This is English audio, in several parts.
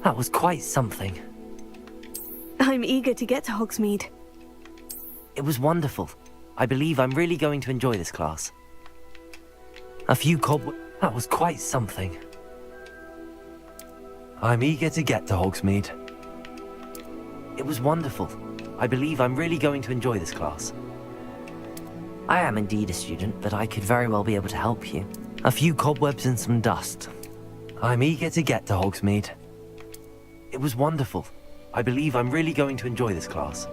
That was quite something. I'm eager to get to Hogsmeade. It was wonderful. I believe I'm really going to enjoy this class. A few cobwebs. That was quite something. I'm eager to get to Hogsmeade. It was wonderful. I believe I'm really going to enjoy this class. I am indeed a student, but I could very well be able to help you. A few cobwebs and some dust. I'm eager to get to Hogsmeade. It was wonderful. I believe I'm really going to enjoy this class.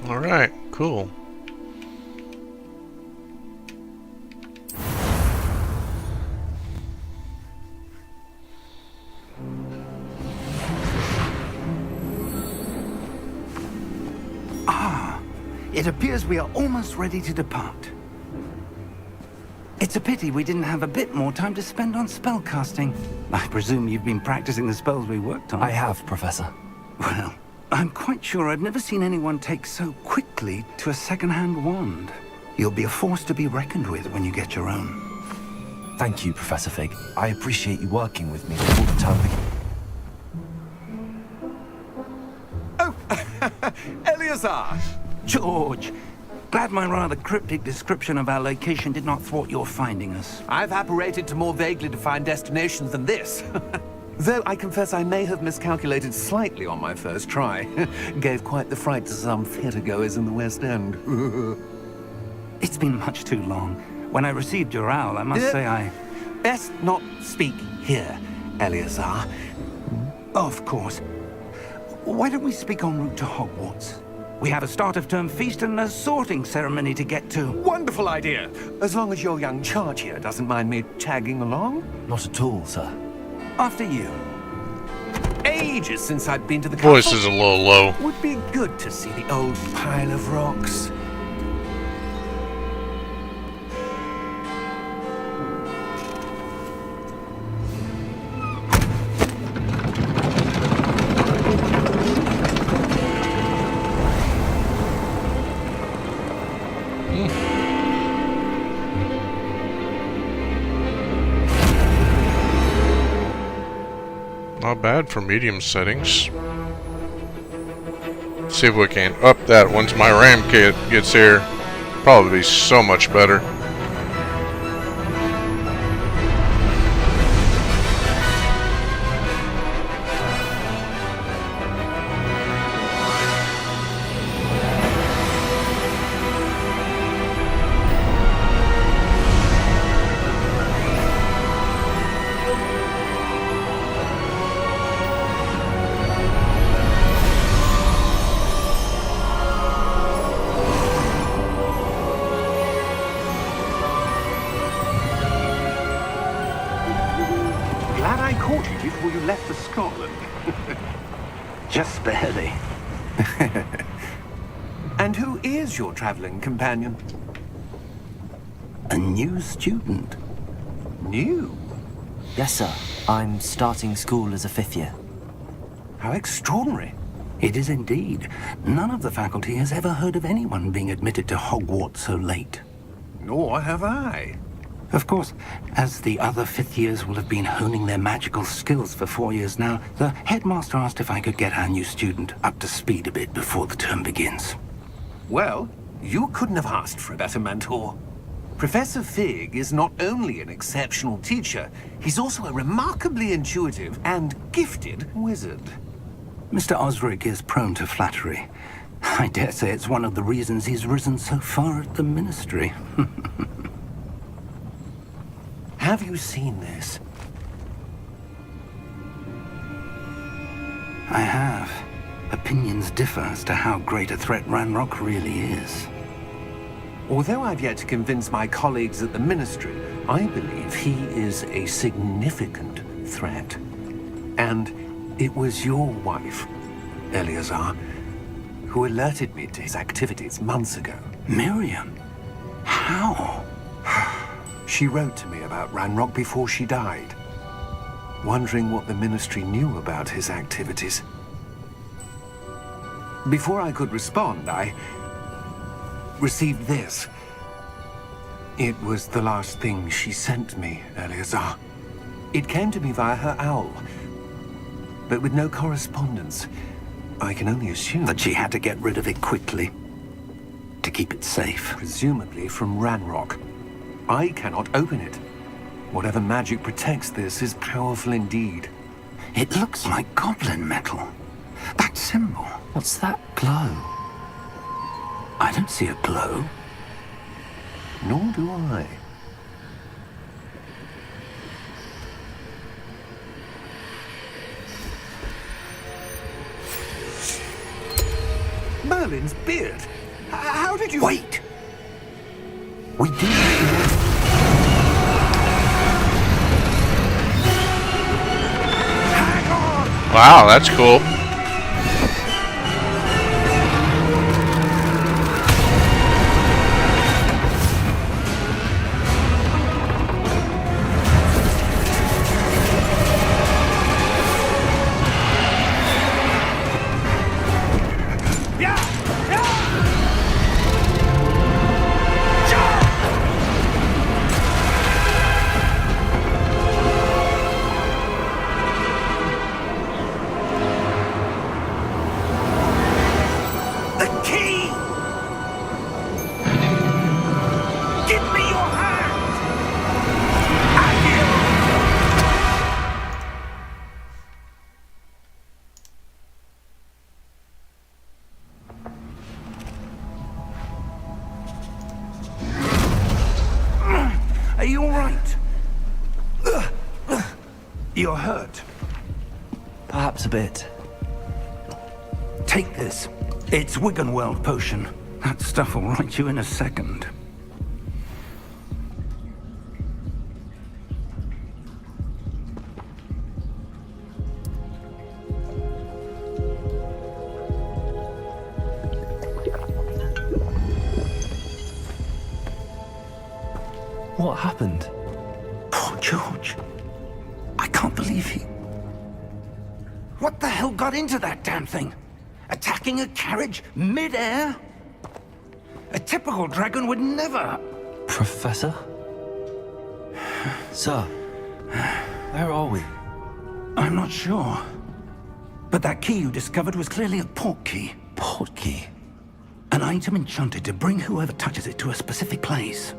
Alright, cool. It appears we are almost ready to depart. It's a pity we didn't have a bit more time to spend on spellcasting. I presume you've been practicing the spells we worked on. I have, Professor. Well, I'm quite sure I've never seen anyone take so quickly to a second-hand wand. You'll be a force to be reckoned with when you get your own. Thank you, Professor Fig. I appreciate you working with me all the time. Oh, Eleazar! George! Glad my rather cryptic description of our location did not thwart your finding us. I've apparated to more vaguely defined destinations than this. Though I confess I may have miscalculated slightly on my first try. Gave quite the fright to some theatre-goers in the West End. It's been much too long. When I received your owl, I must say I... Best not speak here, Eleazar. Of course. Why don't we speak en route to Hogwarts? We have a start-of-term feast and a sorting ceremony to get to. Wonderful idea! As long as your young charge here doesn't mind me tagging along. Not at all, sir. After you. Ages since I'd been to the castle. Voice is a little low. Would be good to see the old pile of rocks. Not bad for medium settings. See if we can up that once my RAM kit gets here. Probably be so much better. Glad I caught you before you left for Scotland. Just barely. And who is your traveling companion? A new student. New? Yes, sir. I'm starting school as a 5th year. How extraordinary. It is indeed. None of the faculty has ever heard of anyone being admitted to Hogwarts so late. Nor have I. Of course, as the other 5th years will have been honing their magical skills for 4 years now, the headmaster asked if I could get our new student up to speed a bit before the term begins. Well, you couldn't have asked for a better mentor. Professor Fig is not only an exceptional teacher, he's also a remarkably intuitive and gifted wizard. Mr. Osric is prone to flattery. I dare say it's one of the reasons he's risen so far at the ministry. Have you seen this? I have. opinions differ as to how great a threat Ranrock really is. Although I've yet to convince my colleagues at the Ministry, I believe he is a significant threat. And it was your wife, Eleazar, who alerted me to his activities months ago. Miriam? How? She wrote to me about Ranrock before she died, wondering what the Ministry knew about his activities. Before I could respond, I received this. It was the last thing she sent me, Eleazar. It came to me via her owl, but with no correspondence. I can only assume That she had to get rid of it quickly to keep it safe. presumably from Ranrock. I cannot open it. Whatever magic protects this is powerful indeed. It looks like goblin metal. That symbol. What's that glow? I don't see a glow. Nor do I. Merlin's beard. How did you... Wait! We do. Hang on! Wow, that's cool. The key! Give me your hand! Are you all right? You're hurt. Perhaps a bit. Take this. It's Wiggenweld potion. That stuff will right you in a second. What happened? Poor George. I can't believe he... What the hell got into that damn thing? Attacking a carriage mid-air? A typical dragon would never... Professor? Sir, where are we? I'm not sure. But that key you discovered was clearly a port key. Port key? An item enchanted to bring whoever touches it to a specific place.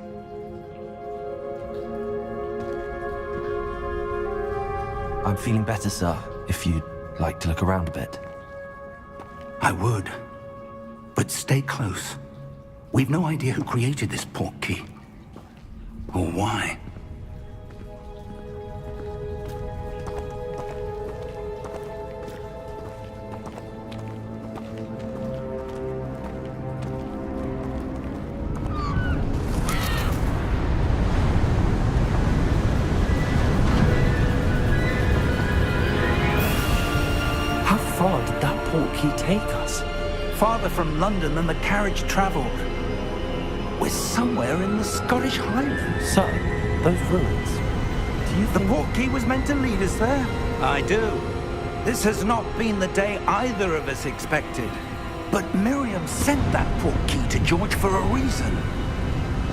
I'm feeling better, sir, if you'd like to look around a bit. I would. But stay close. We've no idea who created this port key. Or why. How far did that port key take us? Farther from London than the carriage traveled. We're somewhere in the Scottish Highlands. Sir, those ruins. Do you The think... port key was meant to lead us there? I do. This has not been the day either of us expected. But Miriam sent that port key to George for a reason.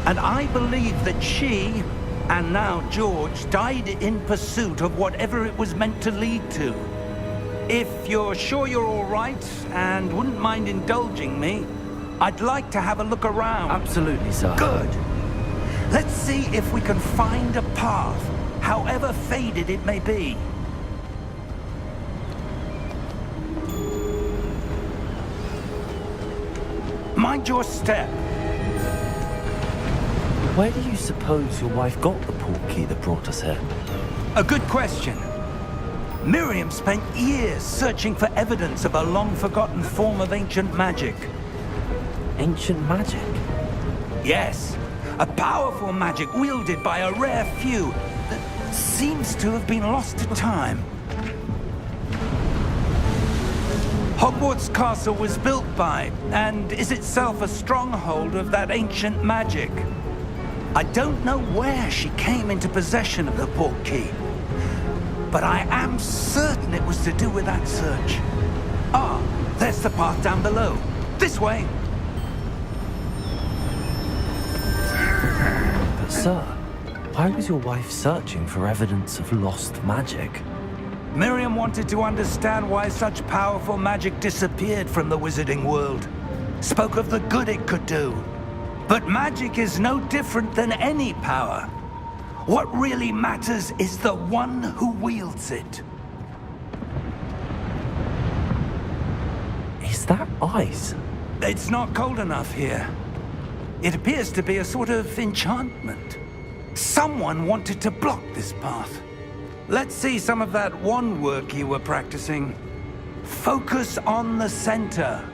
And I believe that she, and now George, died in pursuit of whatever it was meant to lead to. If you're sure you're all right and wouldn't mind indulging me, I'd like to have a look around. Absolutely, sir. Good. Let's see if we can find a path, however faded it may be. Mind your step. Where do you suppose your wife got the port key that brought us here? A good question. Miriam spent years searching for evidence of a long-forgotten form of ancient magic. Ancient magic? Yes, a powerful magic wielded by a rare few that seems to have been lost to time. Hogwarts Castle was built by, and is itself a stronghold of that ancient magic. I don't know where she came into possession of the portkey, but I am certain it was to do with that search. Ah, there's the path down below. This way. But sir, why was your wife searching for evidence of lost magic? Miriam wanted to understand why such powerful magic disappeared from the wizarding world. Spoke of the good it could do. But magic is no different than any power. What really matters is the one who wields it. Is that ice? It's not cold enough here. It appears to be a sort of enchantment. Someone wanted to block this path. Let's see some of that wand work you were practicing. Focus on the center.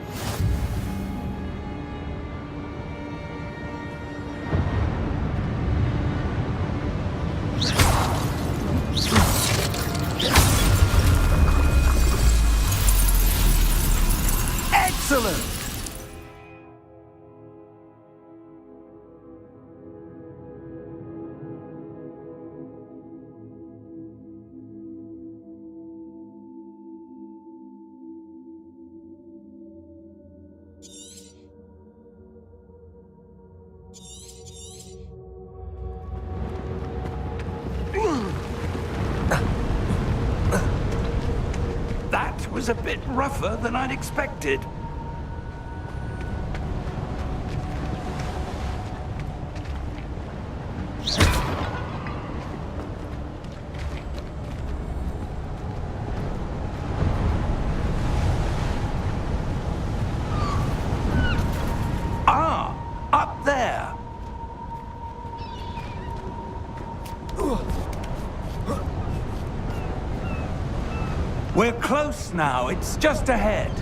Excellent! That was a bit rougher than I'd expected. Ah, up there. We're close now. It's just ahead.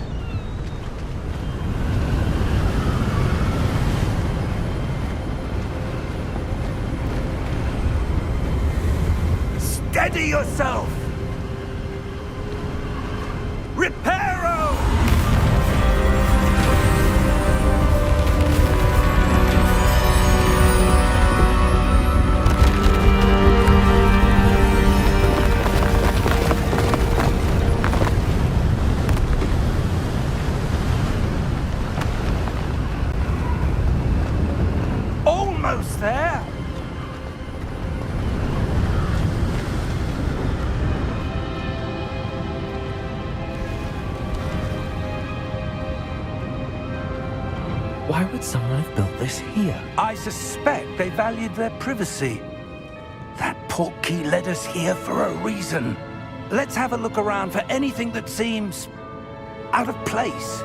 Steady yourself! Reparo! Almost there! Why would someone have built this here? I suspect they valued their privacy. That portkey led us here for a reason. Let's have a look around for anything that seems out of place.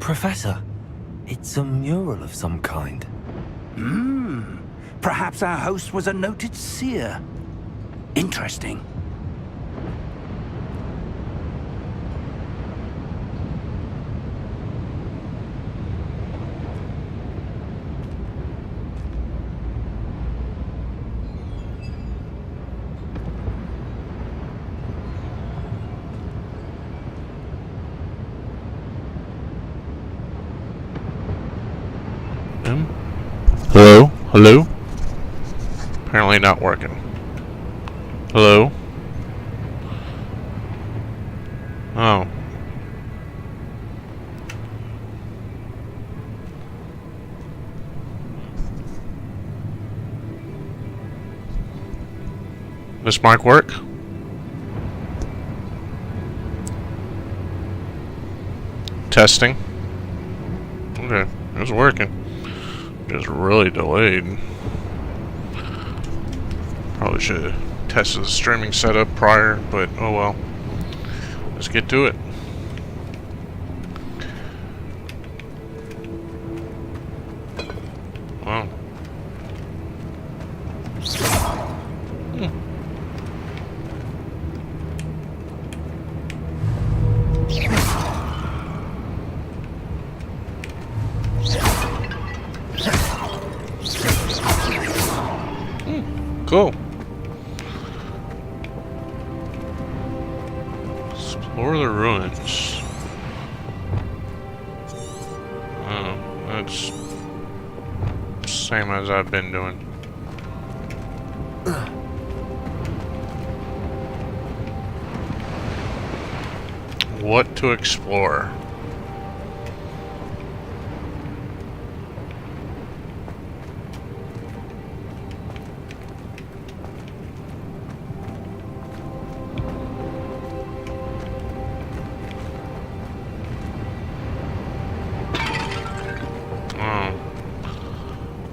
Professor, it's a mural of some kind. Perhaps our host was a noted seer. Interesting. Hello? Hello? Apparently not working. Hello? Oh. This mic work? Testing. Okay, it's working. Just really delayed. Probably should have tested the streaming setup prior, but oh well. Let's get to it. Wow. Cool. Explore the ruins. Oh, that's same as I've been doing. What to explore?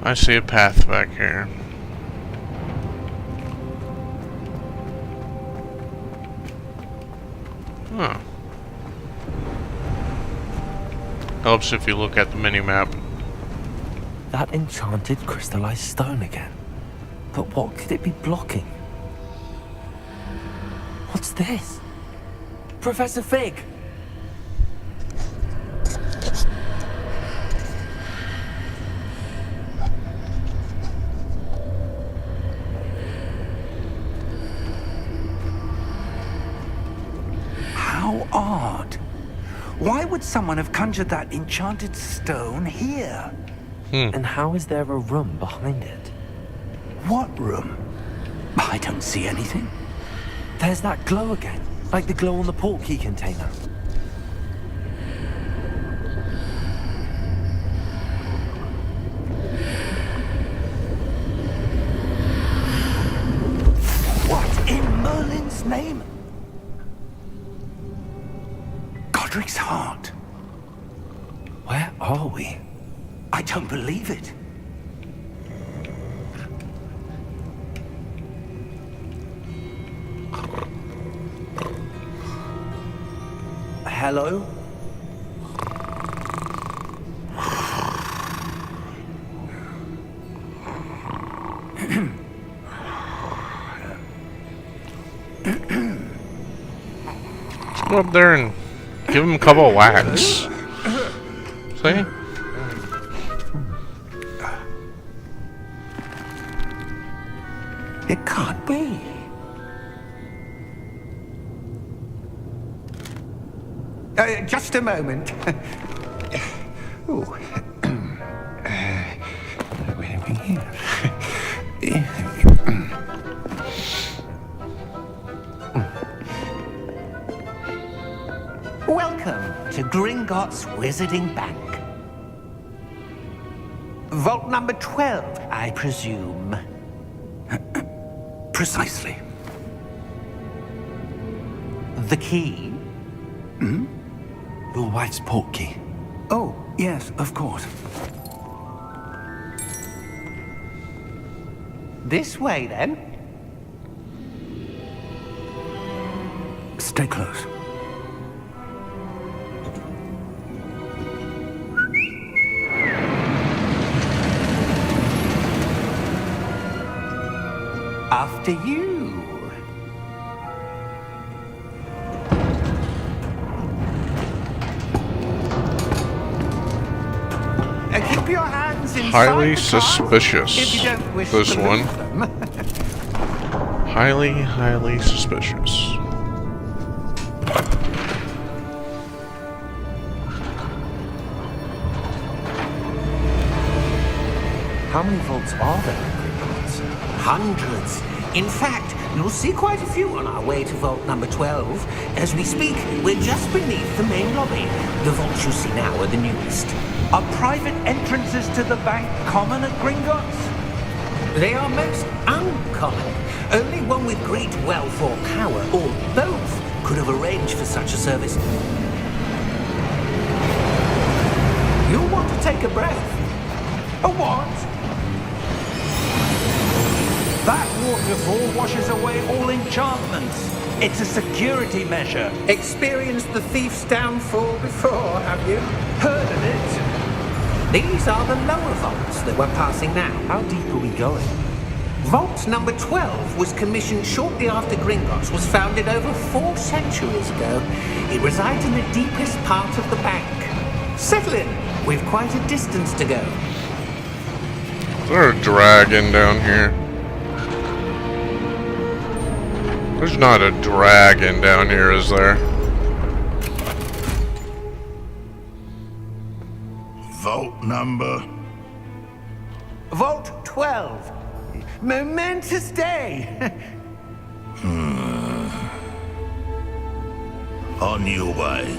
I see a path back here. Huh. Helps if you look at the mini-map. That enchanted crystallized stone again. But what could it be blocking? What's this? Professor Fig! How odd. Why would someone have conjured that enchanted stone here? And how is there a room behind it? What room? I don't see anything. There's that glow again, like the glow on the portkey container. What in Merlin's name? Godric's heart. Where are we? I don't believe it. Hello? Let's go up there and give him a couple of whacks. See? It can't be. Just a moment. Ooh. Where are we here? Welcome to Gringotts Wizarding Bank. Vault number 12, I presume. Precisely. The key? Your wife's portkey. Oh, yes, of course. This way, then. Stay close. After you. Keep your hands inside Highly the car suspicious. if you don't wish This to one. move them. Highly suspicious. How many vaults are there in Hogwarts? Hundreds. In fact, you'll see quite a few on our way to vault number 12. As we speak, we're just beneath the main lobby. The vaults you see now are the newest. Are private entrances to the bank common at Gringotts? They are most uncommon. Only one with great wealth or power, or both, could have arranged for such a service. You'll want to take a breath. A what? That waterfall washes away all enchantments. It's a security measure. Experienced the thief's downfall before, have you? Heard of it? These are the lower vaults that we're passing now. How deep are we going? Vault number 12 was commissioned shortly after Gringotts was founded over 4 centuries ago. It resides in the deepest part of the bank. Settle in. We've quite a distance to go. Is there a dragon down here? There's not a dragon down here, is there? Vault number. Vault 12. Momentous day. On your way.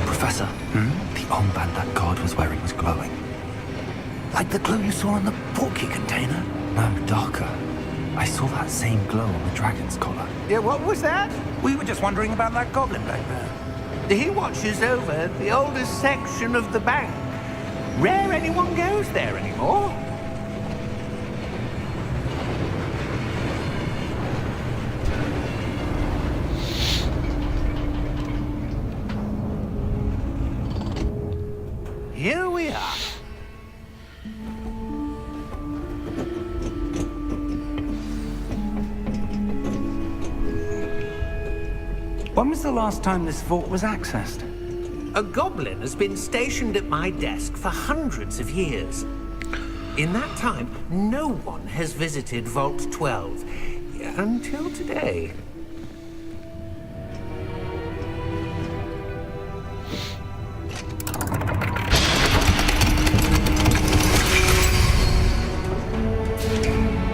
Professor, the armband that guard was wearing was glowing. Like the glow you saw in the portkey container? No, darker. I saw that same glow on the dragon's collar. Yeah, what was that? We were just wondering about that goblin back there. He watches over the oldest section of the bank. Rare anyone goes there anymore. Here we are. When was the last time this vault was accessed? A goblin has been stationed at my desk for hundreds of years. In that time, no one has visited Vault 12 until today.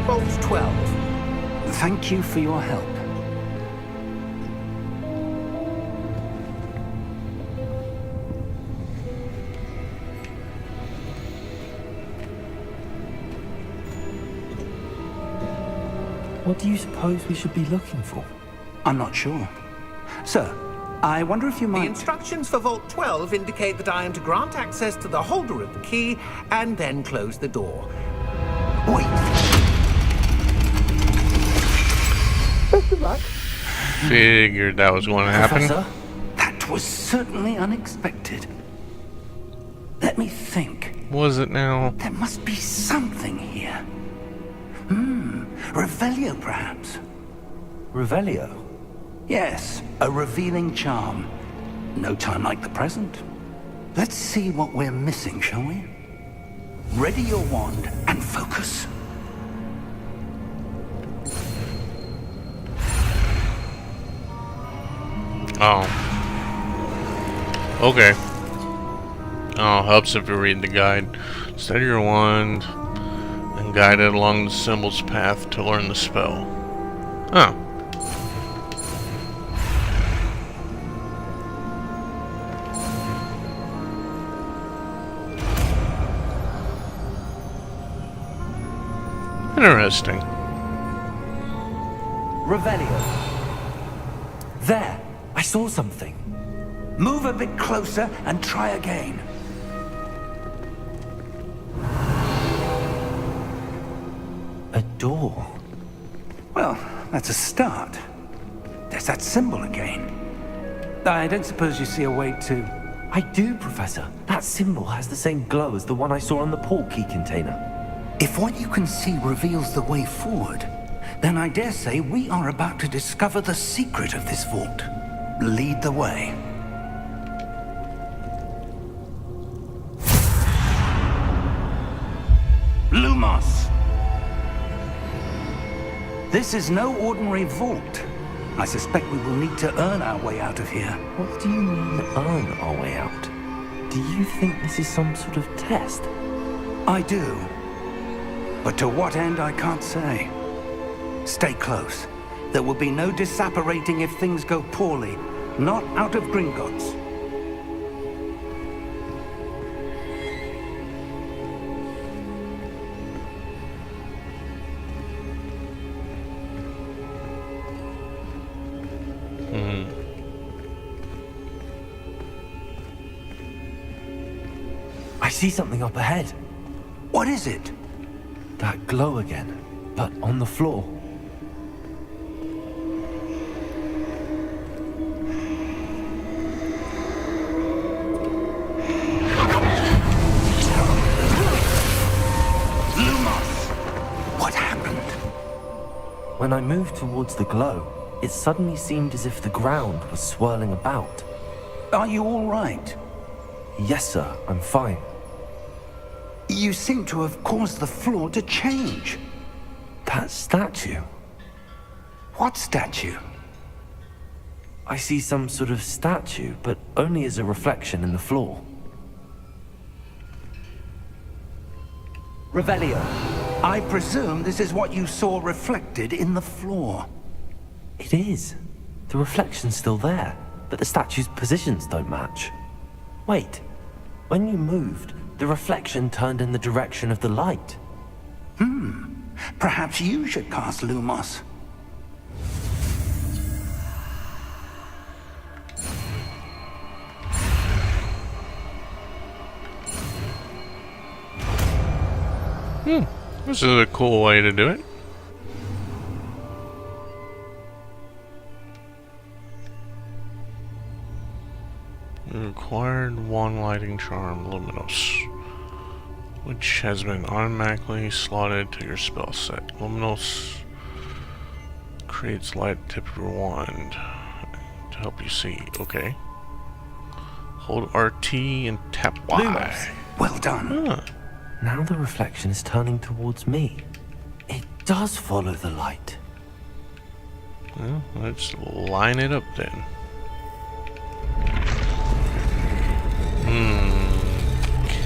Vault 12. Thank you for your help. What do you suppose we should be looking for? I'm not sure. Sir, I wonder if you The might... instructions for Vault 12 indicate that I am to grant access to the holder of the key and then close the door. Wait! Figured that was going to happen. Professor? That was certainly unexpected. Let me think. Was it now? There must be something here. Revelio, perhaps? Revelio? Yes, a revealing charm. No time like the present. Let's see what we're missing, shall we? Ready your wand and focus. Oh. Okay. Oh, helps if you read the guide. Steady your wand and guide it along the symbol's path to learn the spell. Oh. Interesting. Revelio. There! I saw something. Move a bit closer and try again. door. Well, that's a start. There's that symbol again. I don't suppose you see a way to... I do, Professor. That symbol has the same glow as the one I saw on the port key container. If what you can see reveals the way forward, then I dare say we are about to discover the secret of this vault. Lead the way. Lumos! This is no ordinary vault. I suspect we will need to earn our way out of here. What do you mean, earn our way out? Do you think this is some sort of test? I do. But to what end, I can't say. Stay close. There will be no disapparating if things go poorly. Not out of Gringotts. I see something up ahead. What is it? That glow again, but on the floor. Lumos! What happened? When I moved towards the glow, it suddenly seemed as if the ground was swirling about. Are you all right? Yes, sir, I'm fine. You seem to have caused the floor to change. That statue. What statue? I see some sort of statue, but only as a reflection in the floor. Revelio, I presume this is what you saw reflected in the floor. It is. The reflection's still there, but the statue's positions don't match. Wait, when you moved, the reflection turned in the direction of the light. Perhaps you should cast Lumos. This is a cool way to do it. Required one lighting charm, Luminous, which has been automatically slotted to your spell set. Luminous creates light tip of your wand to help you see. Okay. Hold RT and tap Y. Lumos. Well done. Huh. Now the reflection is turning towards me. It does follow the light. Well, let's line it up then.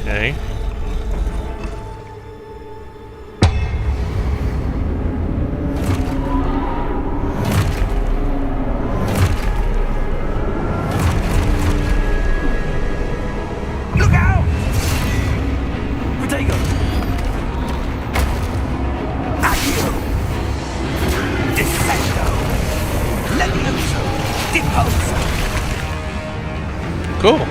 Okay. Look out! Protego! Accio! Descendo! Levioso! Deposo! Cool.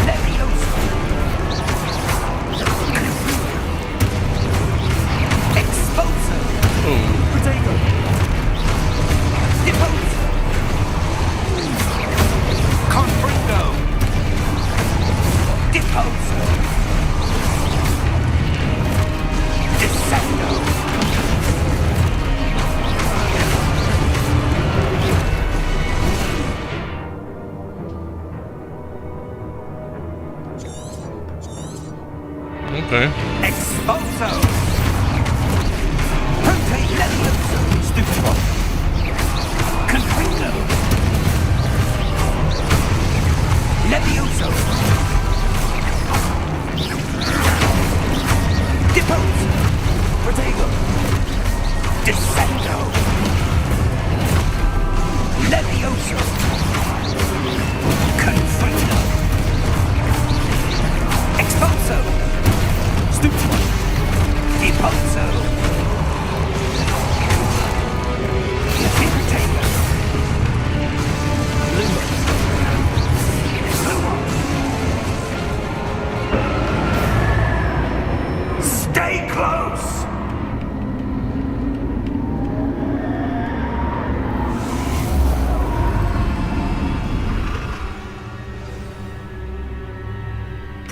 Levioso! Exposo! Protego! Deposo! Confringo! Deposo! Descendo! Okay. Exposo! Ponte Levioso! Stupido! Confringo! Levioso! Deposo! Protego! Descendo! Levioso! Confringo! Exposo! Stupid! Deposo!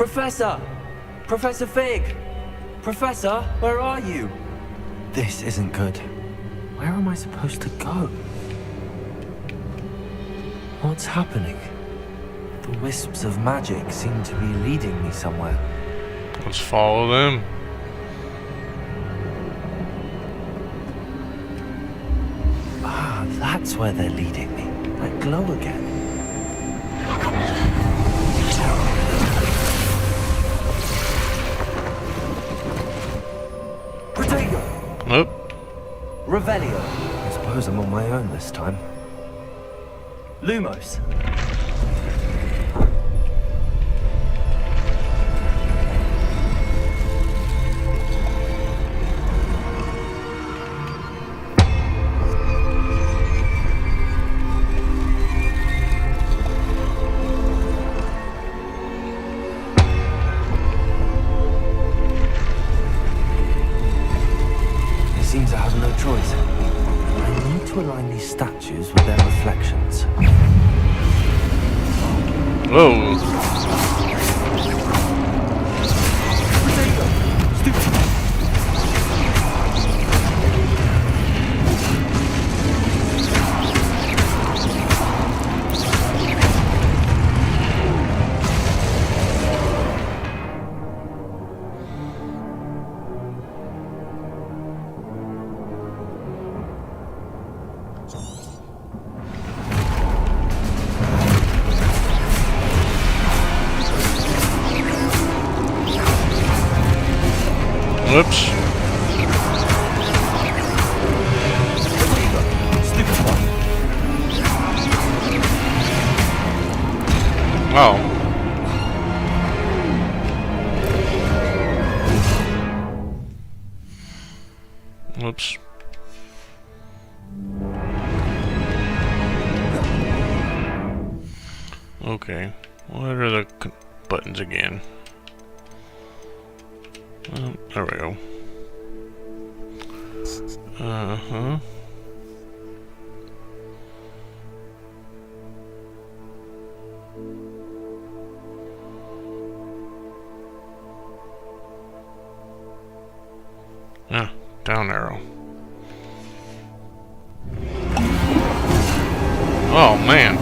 Professor! Professor Fig! Professor, where are you? This isn't good. Where am I supposed to go? What's happening? The wisps of magic seem to be leading me somewhere. Let's follow them. Ah, that's where they're leading me. That glow again. Protego! Nope. Revelio. I suppose I'm on my own this time. Lumos. It seems I have no choice. I need to align these statues with their reflections. Whoa. Whoops. Oh. Whoops. Okay. What are the buttons again? There we go. Uh-huh. Ah, down arrow. Oh, man.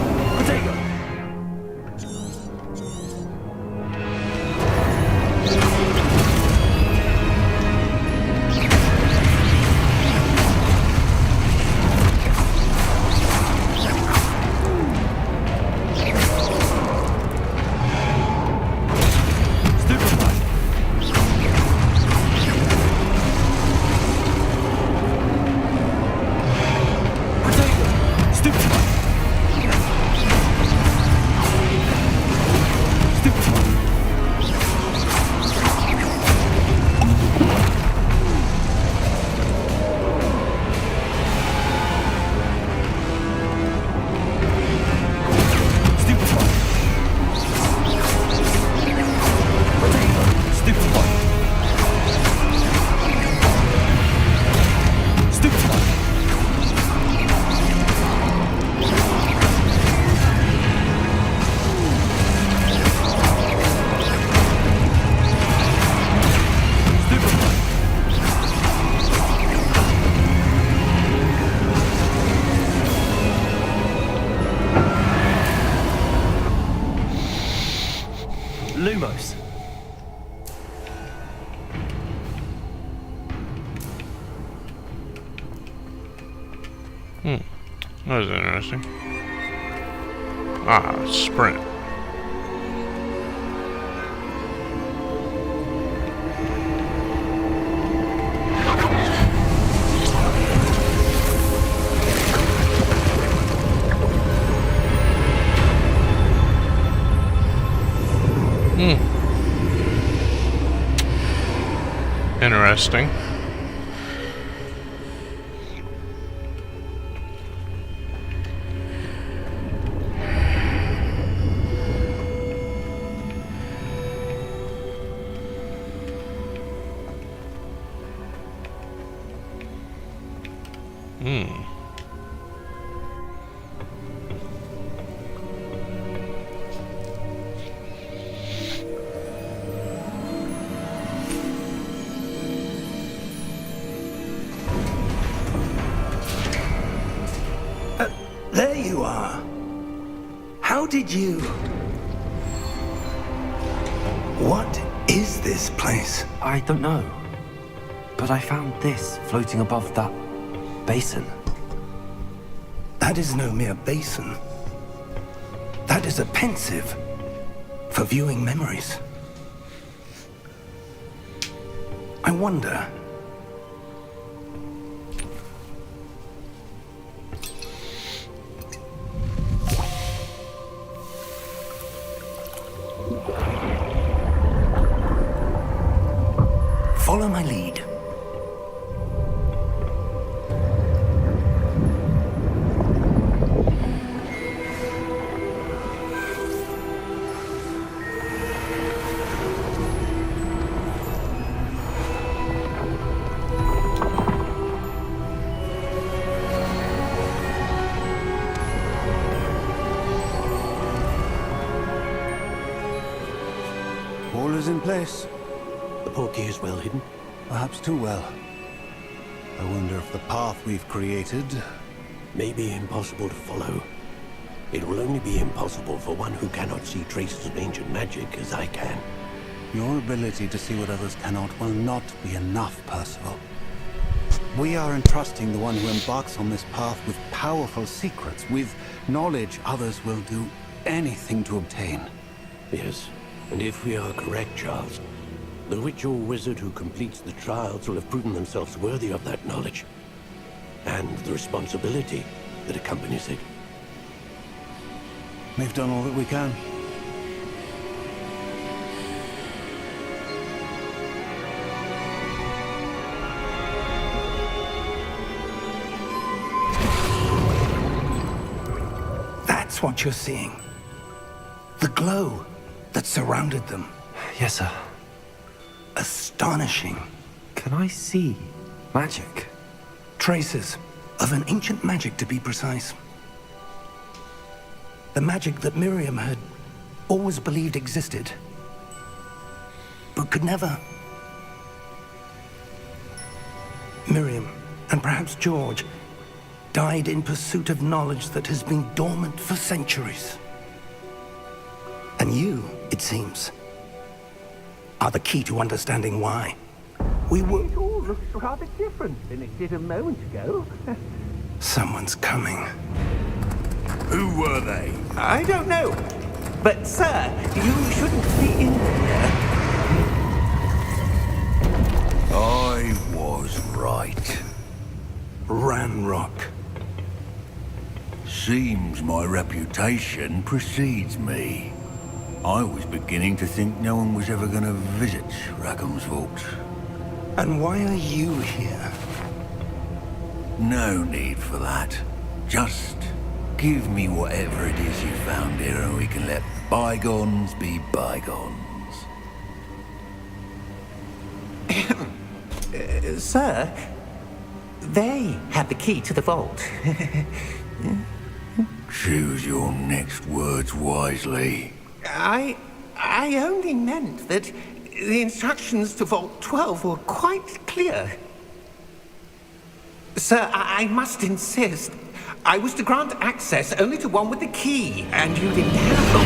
Lumos. That was interesting. Ah, sprint. Interesting. How did you... What is this place? I don't know. But I found this floating above that basin. That is no mere basin. That is a pensive for viewing memories. I wonder... Follow my lead. All is in place. The portkey is well hidden. Perhaps too well. I wonder if the path we've created... May be impossible to follow. It will only be impossible for one who cannot see traces of ancient magic as I can. Your ability to see what others cannot will not be enough, Percival. We are entrusting the one who embarks on this path with powerful secrets, with knowledge others will do anything to obtain. Yes, and if we are correct, Charles, the witch or wizard who completes the trials will have proven themselves worthy of that knowledge, and the responsibility that accompanies it. We've done all that we can. That's what you're seeing. The glow that surrounded them. Yes, sir. Astonishing. Can I see magic? Traces of an ancient magic, to be precise. The magic that Miriam had always believed existed, but could never. Miriam, and perhaps George, died in pursuit of knowledge that has been dormant for centuries. And you, it seems, are the key to understanding why. We were... It all looks rather different than it did a moment ago. Someone's coming. Who were they? I don't know. But, sir, you shouldn't be in here. I was right. Ranrock. Seems my reputation precedes me. I was beginning to think no one was ever going to visit Rackham's Vault. And why are you here? No need for that. Just give me whatever it is you found here and we can let bygones be bygones. Sir, they had the key to the vault. Choose your next words wisely. I only meant that the instructions to Vault 12 were quite clear. Sir, I must insist. I was to grant access only to one with the key, and you didn't have them.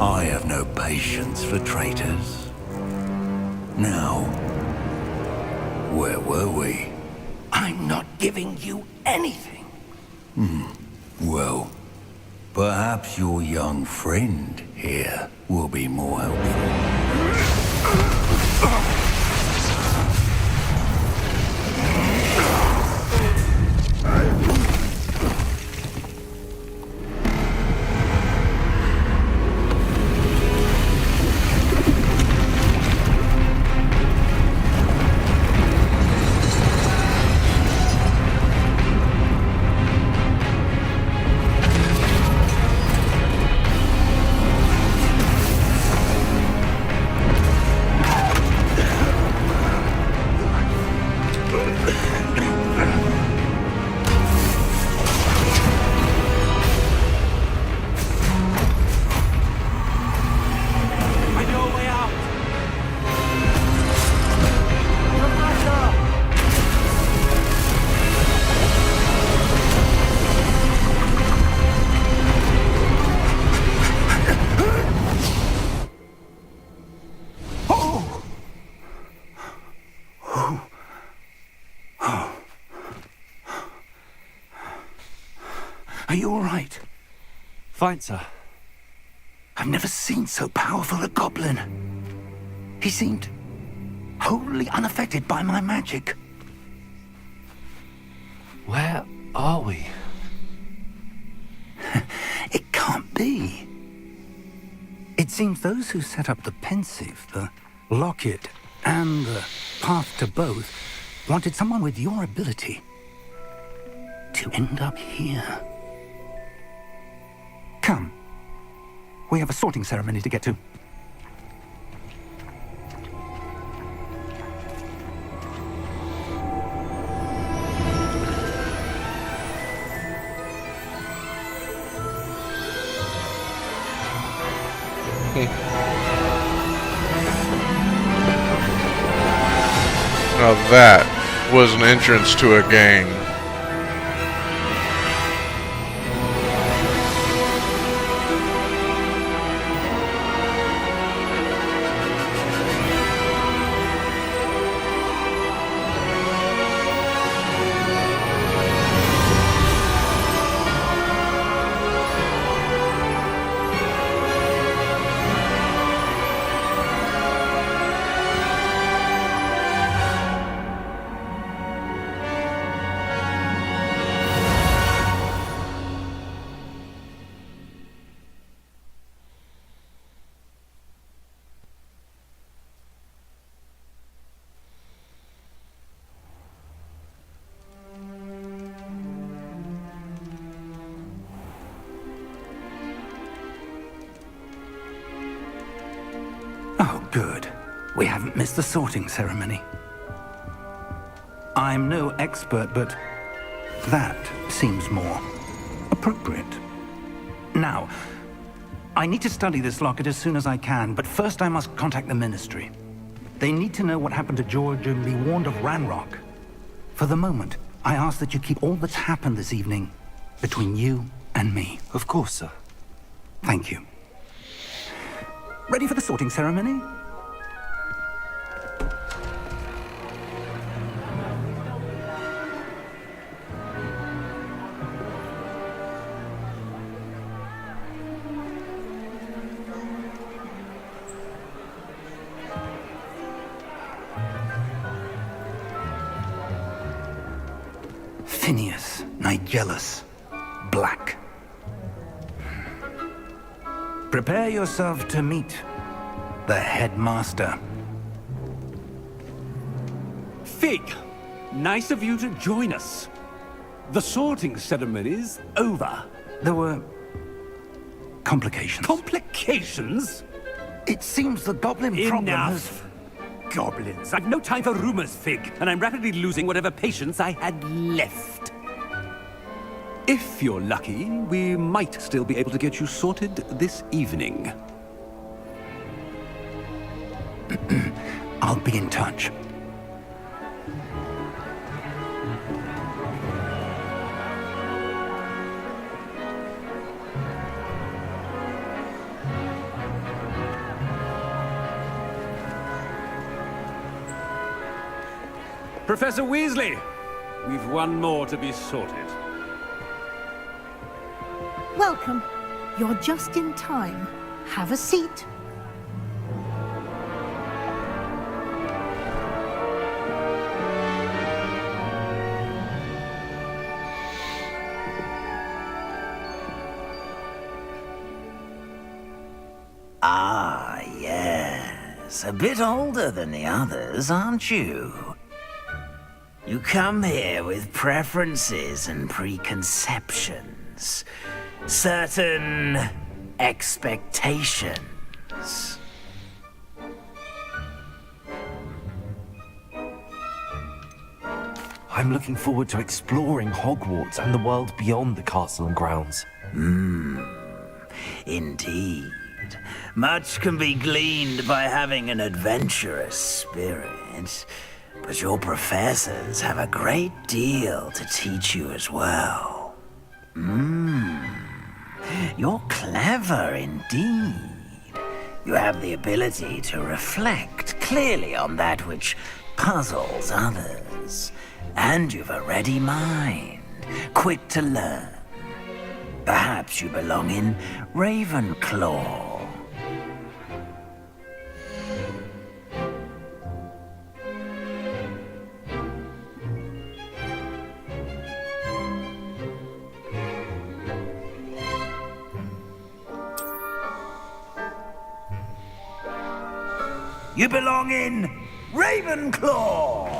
I have no patience for traitors. Now, where were we? I'm not giving you anything. Well, perhaps your young friend here will be more helpful. Are you all right? Fine, sir. I've never seen so powerful a goblin. He seemed wholly unaffected by my magic. Where are we? It can't be. It seems those who set up the pensive, the locket, and the path to both wanted someone with your ability to end up here. Come. We have a sorting ceremony to get to. Now that was an entrance to a gang. Oh, good. We haven't missed the sorting ceremony. I'm no expert, but that seems more appropriate. Now, I need to study this locket as soon as I can, but first I must contact the Ministry. They need to know what happened to George and be warned of Ranrock. For the moment, I ask that you keep all that's happened this evening between you and me. Of course, sir. Thank you. Ready for the sorting ceremony? Phineas, Nigellus, Black. Prepare yourself to meet the headmaster. Fig, nice of you to join us. The sorting ceremony's over. There were complications. Complications? It seems the goblin problem has... Enough. Goblins. I've no time for rumors, Fig, and I'm rapidly losing whatever patience I had left. If you're lucky, we might still be able to get you sorted this evening. I'll be in touch. Professor Weasley, we've one more to be sorted. Welcome. You're just in time. Have a seat. Ah, yes. A bit older than the others, aren't you? You come here with preferences and preconceptions. Certain expectations. I'm looking forward to exploring Hogwarts and the world beyond the castle and grounds. Indeed. Much can be gleaned by having an adventurous spirit, but your professors have a great deal to teach you as well. You're clever indeed. You have the ability to reflect clearly on that which puzzles others. And you've a ready mind, quick to learn. Perhaps you belong in Ravenclaw. You belong in Ravenclaw!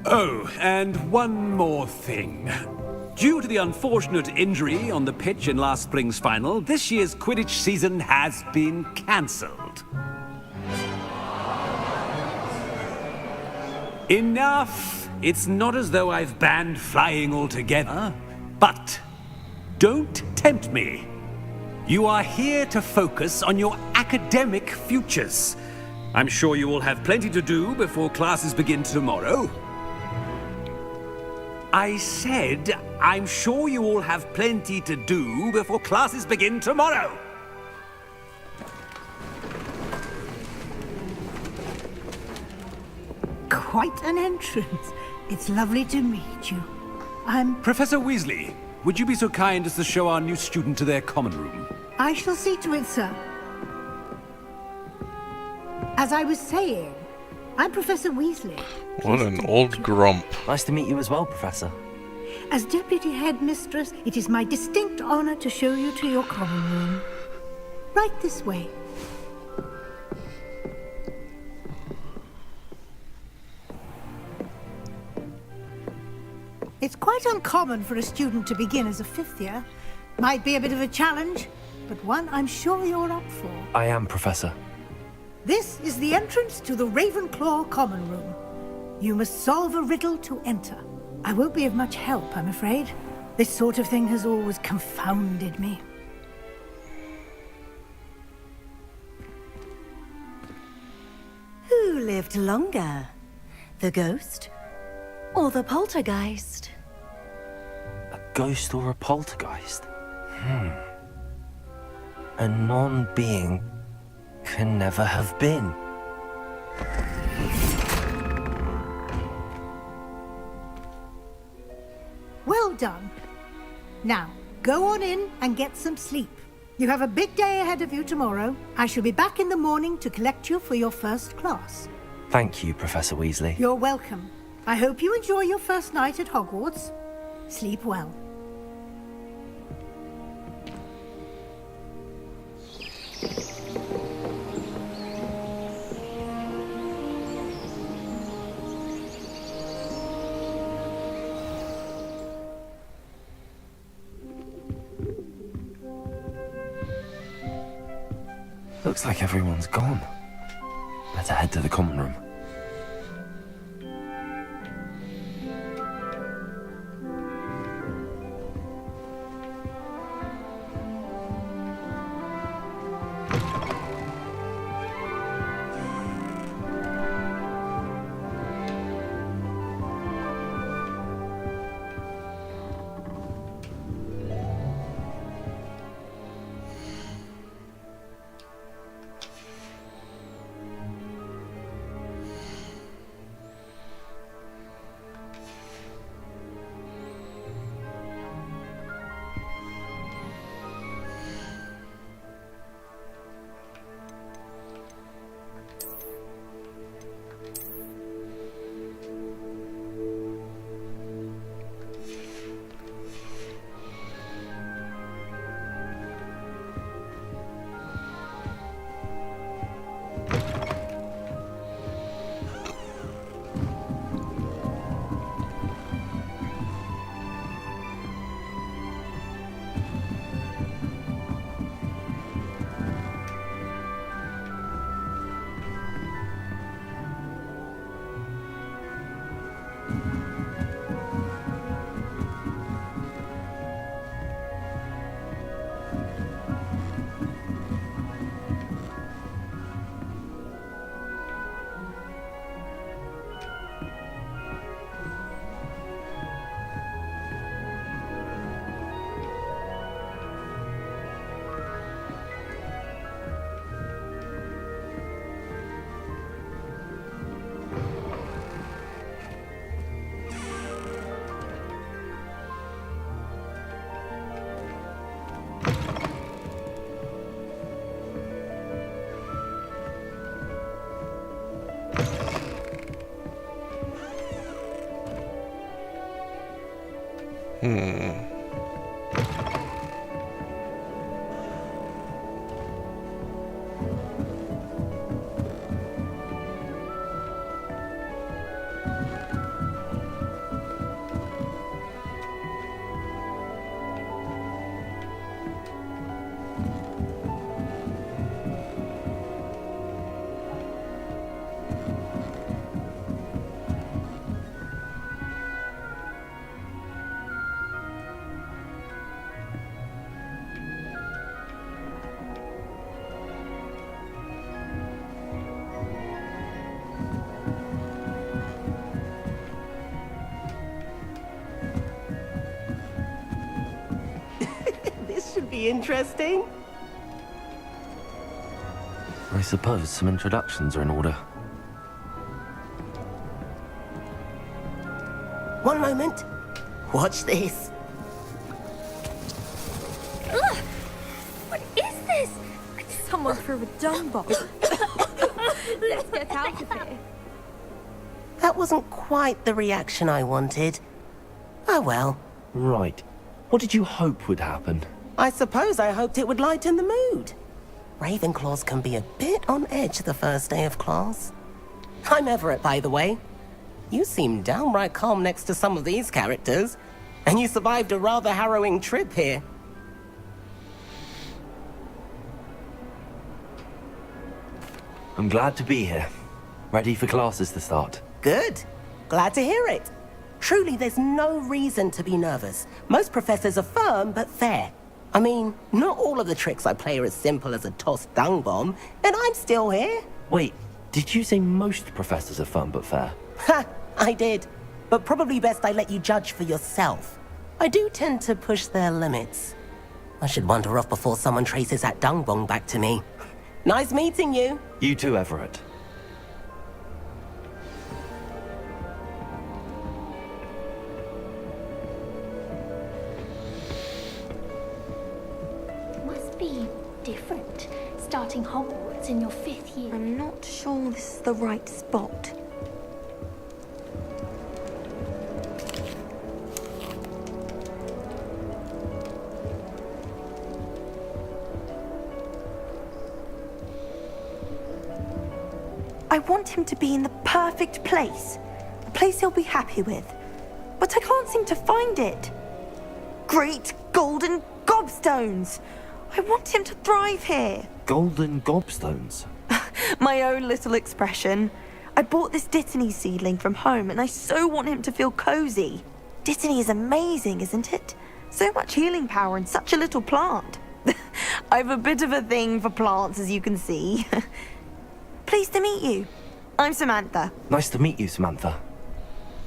Oh, and one more thing. Due to the unfortunate injury on the pitch in last spring's final, this year's Quidditch season has been cancelled. Enough! It's not as though I've banned flying altogether, but don't tempt me. You are here to focus on your academic futures. I'm sure you will have plenty to do before classes begin tomorrow. I said, I'm sure you all have plenty to do before classes begin tomorrow. Quite an entrance. It's lovely to meet you. Professor Weasley, would you be so kind as to show our new student to their common room? I shall see to it, sir. As I was saying, I'm Professor Weasley. What an old grump. Nice to meet you as well, Professor. As Deputy Headmistress, it is my distinct honor to show you to your common room. Right this way. It's quite uncommon for a student to begin as a fifth year. Might be a bit of a challenge, but one I'm sure you're up for. I am, Professor. This is the entrance to the Ravenclaw common room. You must solve a riddle to enter. I won't be of much help, I'm afraid. This sort of thing has always confounded me. Who lived longer? The ghost or the poltergeist? A ghost or a poltergeist? A non-being can never have been. Well done. Now, go on in and get some sleep. You have a big day ahead of you tomorrow. I shall be back in the morning to collect you for your first class. Thank you, Professor Weasley. You're welcome. I hope you enjoy your first night at Hogwarts. Sleep well. Looks like everyone's gone. Better head to the common room. This should be interesting. I suppose some introductions are in order. One moment. Watch this. Ugh! What is this? Someone threw a dung bomb. Let's get out of here. That wasn't quite the reaction I wanted. Oh well. Right. What did you hope would happen? I suppose I hoped it would lighten the mood. Ravenclaws can be a bit on edge the first day of class. I'm Everett, by the way. You seem downright calm next to some of these characters, and you survived a rather harrowing trip here. I'm glad to be here. Ready for classes to start. Good. Glad to hear it. Truly, there's no reason to be nervous. Most professors are firm but fair. I mean, not all of the tricks I play are as simple as a tossed dung bomb, and I'm still here. Wait, did you say most professors are fun but fair? Ha! I did. But probably best I let you judge for yourself. I do tend to push their limits. I should wander off before someone traces that dung bomb back to me. Nice meeting you. You too, Everett. Must be different, starting Hogwarts in your 5th year. I'm not sure this is the right spot. I want him to be in the perfect place. A place he'll be happy with. But I can't seem to find it. Great golden gobstones! I want him to thrive here. Golden gobstones? My own little expression. I bought this Dittany seedling from home and I so want him to feel cozy. Dittany is amazing, isn't it? So much healing power in such a little plant. I have a bit of a thing for plants, as you can see. Pleased to meet you. I'm Samantha. Nice to meet you, Samantha.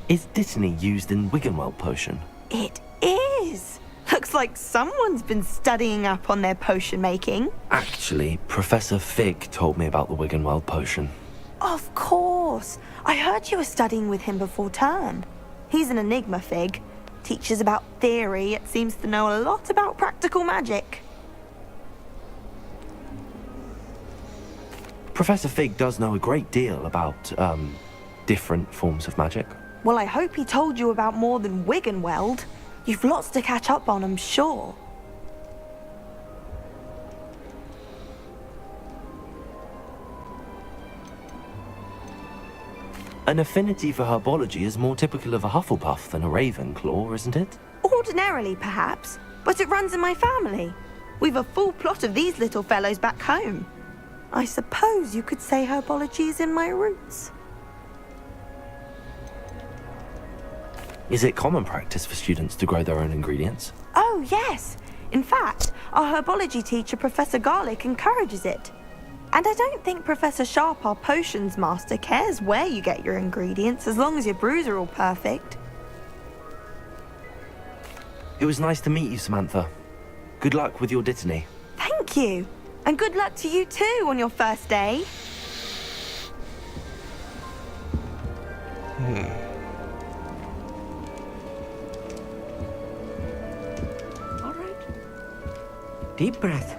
Is Dittany used in Wiggenweld potion? It is. Looks like someone's been studying up on their potion making. Actually, Professor Fig told me about the Wiggenweld potion. Of course. I heard you were studying with him before term. He's an enigma, Fig. Teaches about theory, yet seems to know a lot about practical magic. Professor Fig does know a great deal about, different forms of magic. Well, I hope he told you about more than Wiggenweld. You've lots to catch up on, I'm sure. An affinity for herbology is more typical of a Hufflepuff than a Ravenclaw, isn't it? Ordinarily, perhaps, but it runs in my family. We've a full plot of these little fellows back home. I suppose you could say herbology is in my roots. Is it common practice for students to grow their own ingredients? Oh, yes. In fact, our herbology teacher, Professor Garlick, encourages it. And I don't think Professor Sharp, our potions master, cares where you get your ingredients, as long as your brews are all perfect. It was nice to meet you, Samantha. Good luck with your Dittany. Thank you. And good luck to you too on your first day. All right. Deep breath.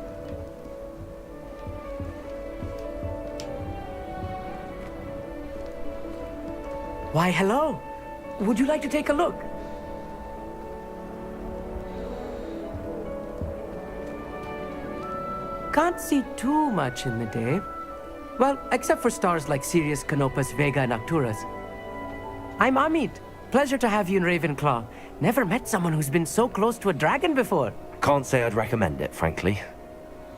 Why, hello. Would you like to take a look? Can't see too much in the day. Well, except for stars like Sirius, Canopus, Vega, and Arcturus. I'm Amit. Pleasure to have you in Ravenclaw. Never met someone who's been so close to a dragon before. Can't say I'd recommend it, frankly.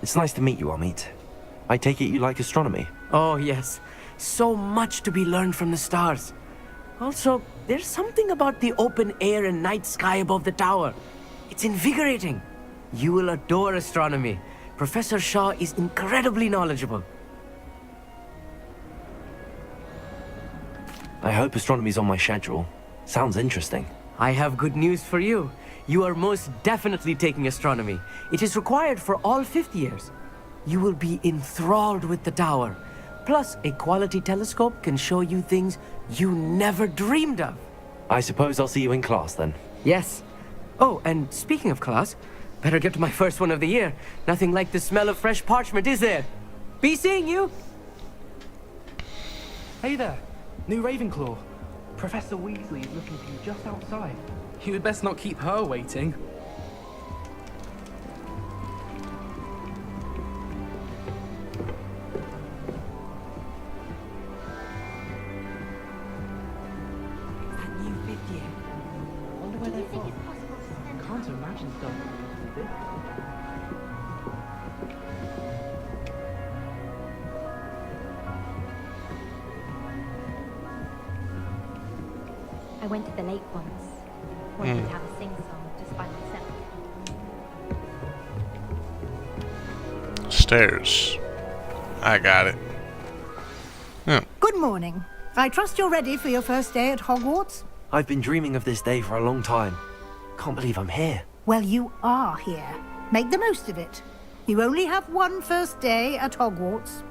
It's nice to meet you, Amit. I take it you like astronomy? Oh, yes. So much to be learned from the stars. Also, there's something about the open air and night sky above the tower. It's invigorating. You will adore astronomy. Professor Shaw is incredibly knowledgeable. I hope astronomy's on my schedule. Sounds interesting. I have good news for you. You are most definitely taking astronomy. It is required for all 5th years. You will be enthralled with the tower. Plus, a quality telescope can show you things you never dreamed of. I suppose I'll see you in class then. Yes. Oh, and speaking of class, better get to my first one of the year. Nothing like the smell of fresh parchment, is there? Be seeing you! Hey there, new Ravenclaw. Professor Weasley is looking for you just outside. You had best not keep her waiting. That new 5th year. I wonder where they're from. Can't imagine stuff like this. I went to the lake once. Wanted to have a sing-song just by myself. Stairs. I got it. Yeah. Good morning. I trust you're ready for your first day at Hogwarts? I've been dreaming of this day for a long time. Can't believe I'm here. Well, you are here. Make the most of it. You only have one first day at Hogwarts.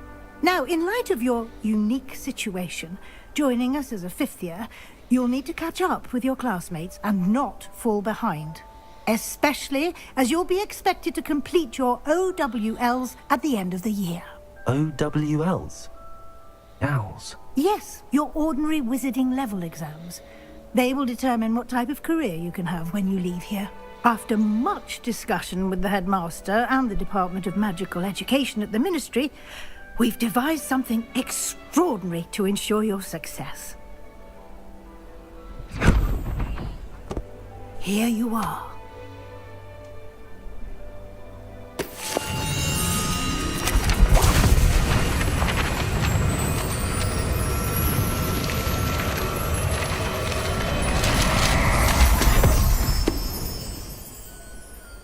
Now, in light of your unique situation, joining us as a 5th year, you'll need to catch up with your classmates and not fall behind. Especially as you'll be expected to complete your OWLs at the end of the year. OWLs? Owls? Yes, your ordinary wizarding level exams. They will determine what type of career you can have when you leave here. After much discussion with the headmaster and the Department of Magical Education at the Ministry, we've devised something extraordinary to ensure your success. Here you are.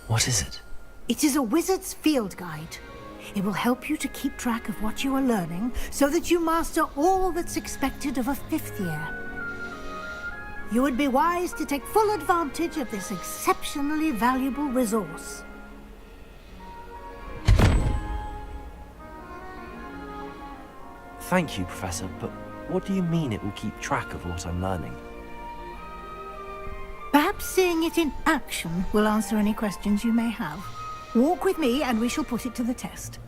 What is it? It is a wizard's field guide. It will help you to keep track of what you are learning so that you master all that's expected of a 5th year. You would be wise to take full advantage of this exceptionally valuable resource. Thank you, Professor, but what do you mean it will keep track of what I'm learning? Perhaps seeing it in action will answer any questions you may have. Walk with me and we shall put it to the test.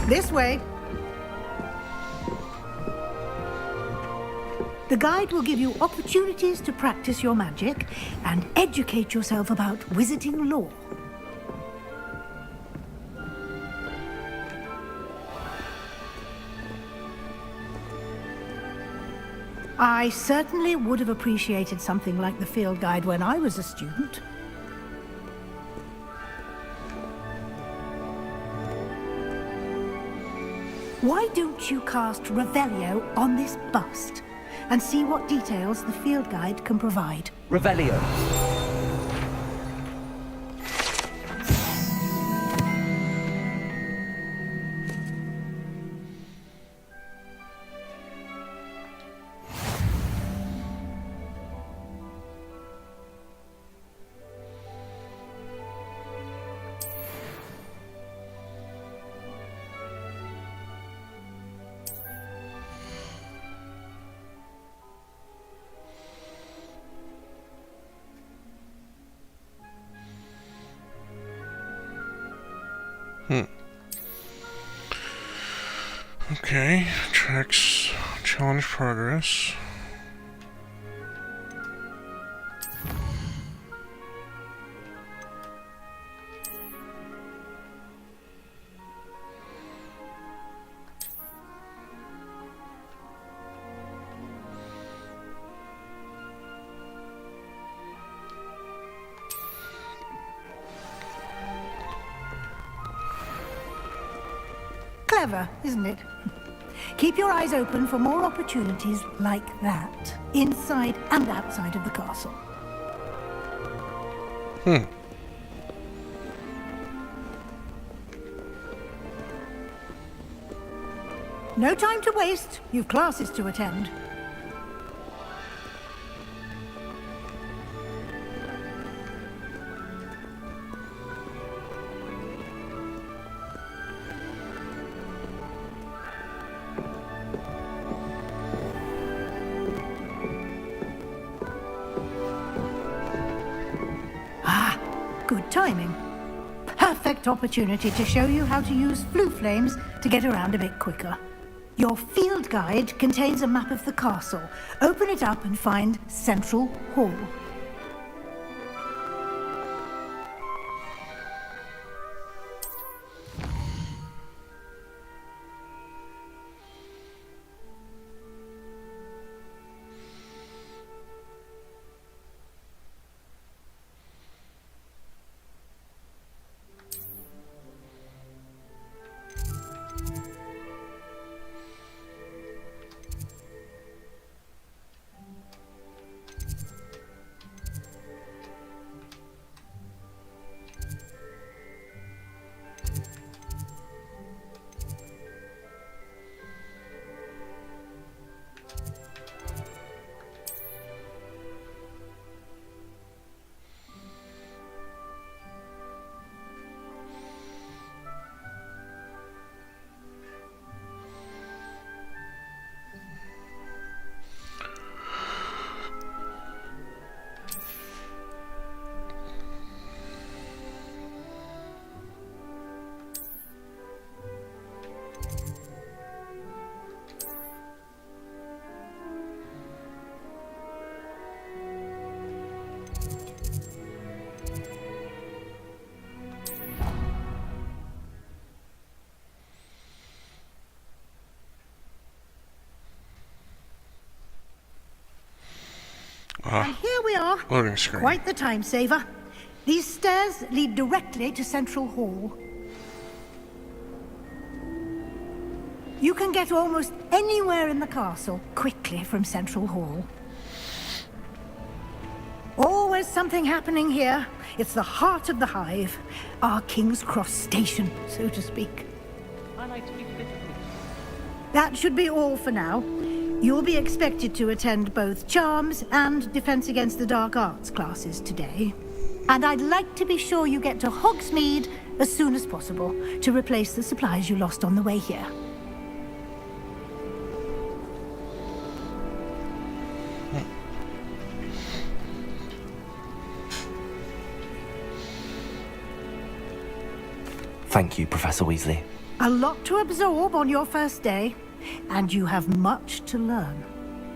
This way. The guide will give you opportunities to practice your magic and educate yourself about wizarding lore. I certainly would have appreciated something like the field guide when I was a student. Why don't you cast Revelio on this bust and see what details the field guide can provide? Revelio. Okay, tracks challenge progress. clever, isn't it? Keep your eyes open for more opportunities like that, inside and outside of the castle. No time to waste. You've classes to attend. Good timing. Perfect opportunity to show you how to use flue flames to get around a bit quicker. Your field guide contains a map of the castle. Open it up and find Central Hall. And here we are. Loading screen. Quite the time saver. These stairs lead directly to Central Hall. You can get almost anywhere in the castle quickly from Central Hall. Always something happening here. It's the heart of the hive. Our King's Cross station, so to speak. That should be all for now. You'll be expected to attend both Charms and Defense Against the Dark Arts classes today. And I'd like to be sure you get to Hogsmeade as soon as possible to replace the supplies you lost on the way here. Thank you, Professor Weasley. A lot to absorb on your first day, and you have much to learn.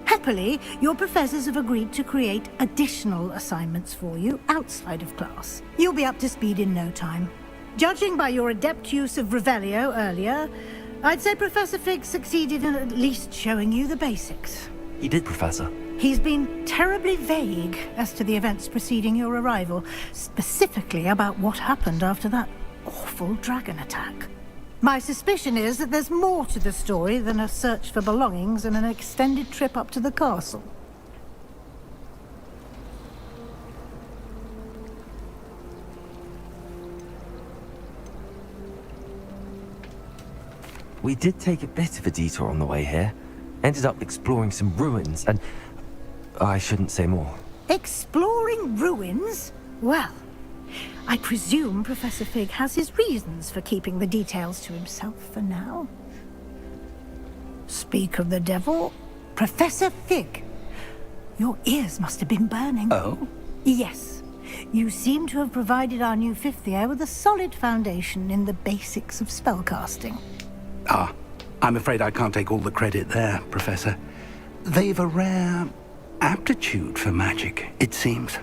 Happily, your professors have agreed to create additional assignments for you outside of class. You'll be up to speed in no time. Judging by your adept use of Revelio earlier, I'd say Professor Fig succeeded in at least showing you the basics. He did, Professor. He's been terribly vague as to the events preceding your arrival, specifically about what happened after that awful dragon attack. My suspicion is that there's more to the story than a search for belongings and an extended trip up to the castle. We did take a bit of a detour on the way here. Ended up exploring some ruins and... I shouldn't say more. Exploring ruins? Well, I presume Professor Fig has his reasons for keeping the details to himself for now. Speak of the devil, Professor Fig. Your ears must have been burning. Oh? Yes. You seem to have provided our new fifth year with a solid foundation in the basics of spellcasting. Ah, I'm afraid I can't take all the credit there, Professor. They've a rare aptitude for magic, it seems.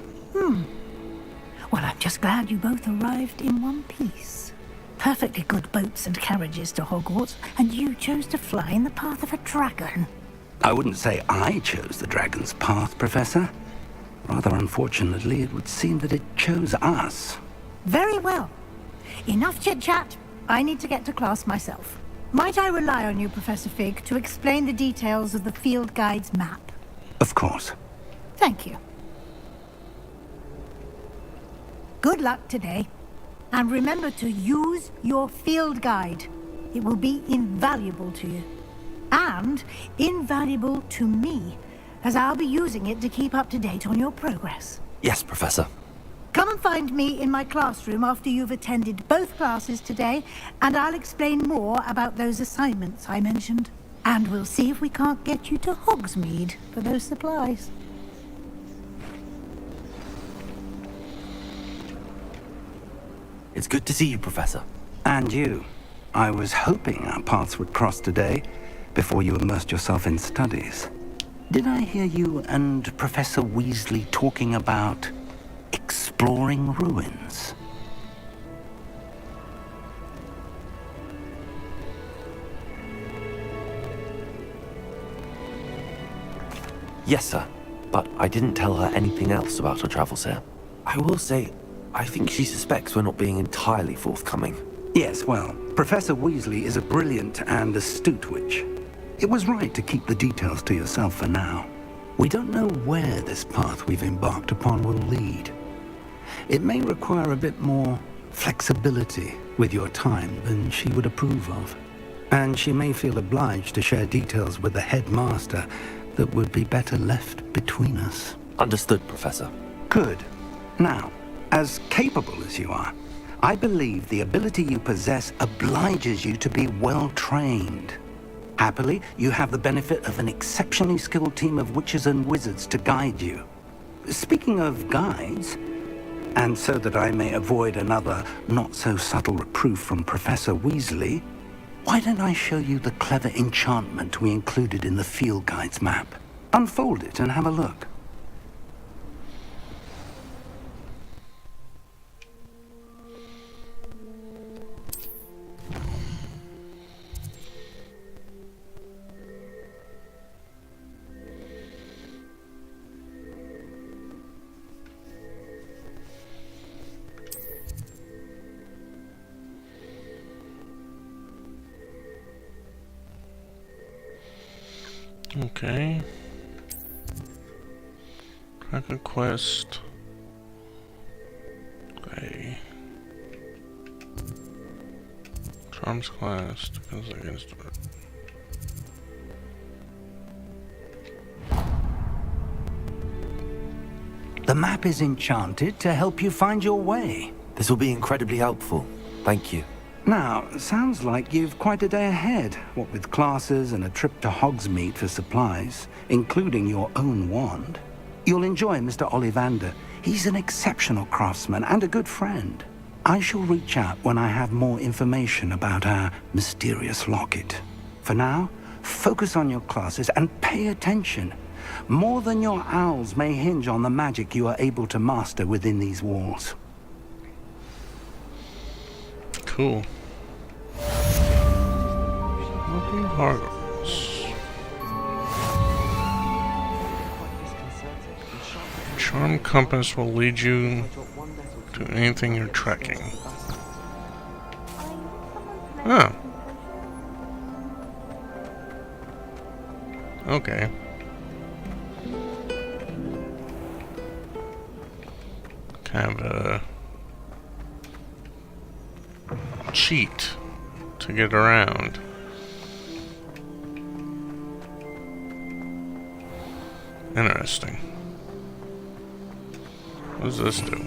Well, I'm just glad you both arrived in one piece. Perfectly good boats and carriages to Hogwarts, and you chose to fly in the path of a dragon. I wouldn't say I chose the dragon's path, Professor. Rather unfortunately, it would seem that it chose us. Very well. Enough chit-chat. I need to get to class myself. Might I rely on you, Professor Fig, to explain the details of the field guide's map? Of course. Thank you. Good luck today. And remember to use your field guide. It will be invaluable to you. And invaluable to me, as I'll be using it to keep up to date on your progress. Yes, Professor. Come and find me in my classroom after you've attended both classes today, and I'll explain more about those assignments I mentioned. And we'll see if we can't get you to Hogsmeade for those supplies. It's good to see you, Professor. And you. I was hoping our paths would cross today, before you immersed yourself in studies. Did I hear you and Professor Weasley talking about exploring ruins? Yes, sir. But I didn't tell her anything else about our travels here. I will say, I think she suspects we're not being entirely forthcoming. Yes, well, Professor Weasley is a brilliant and astute witch. It was right to keep the details to yourself for now. We don't know where this path we've embarked upon will lead. It may require a bit more flexibility with your time than she would approve of. And she may feel obliged to share details with the headmaster that would be better left between us. Understood, Professor. Good. Now, as capable as you are, I believe the ability you possess obliges you to be well-trained. Happily, you have the benefit of an exceptionally skilled team of witches and wizards to guide you. Speaking of guides, and so that I may avoid another not-so-subtle reproof from Professor Weasley, why don't I show you the clever enchantment we included in the field guide's map? Unfold it and have a look. Okay. Track a quest. A Charms class defense against it. The map is enchanted to help you find your way. This will be incredibly helpful. Thank you. Now, sounds like you've quite a day ahead, what with classes and a trip to Hogsmeade for supplies, including your own wand. You'll enjoy Mr. Ollivander. He's an exceptional craftsman and a good friend. I shall reach out when I have more information about our mysterious locket. For now, focus on your classes and pay attention. More than your owls may hinge on the magic you are able to master within these walls. Cool. Hogwarts. Charm compass will lead you to anything you're tracking. Oh. Okay. Kind of a cheat to get around. Interesting. What does this do?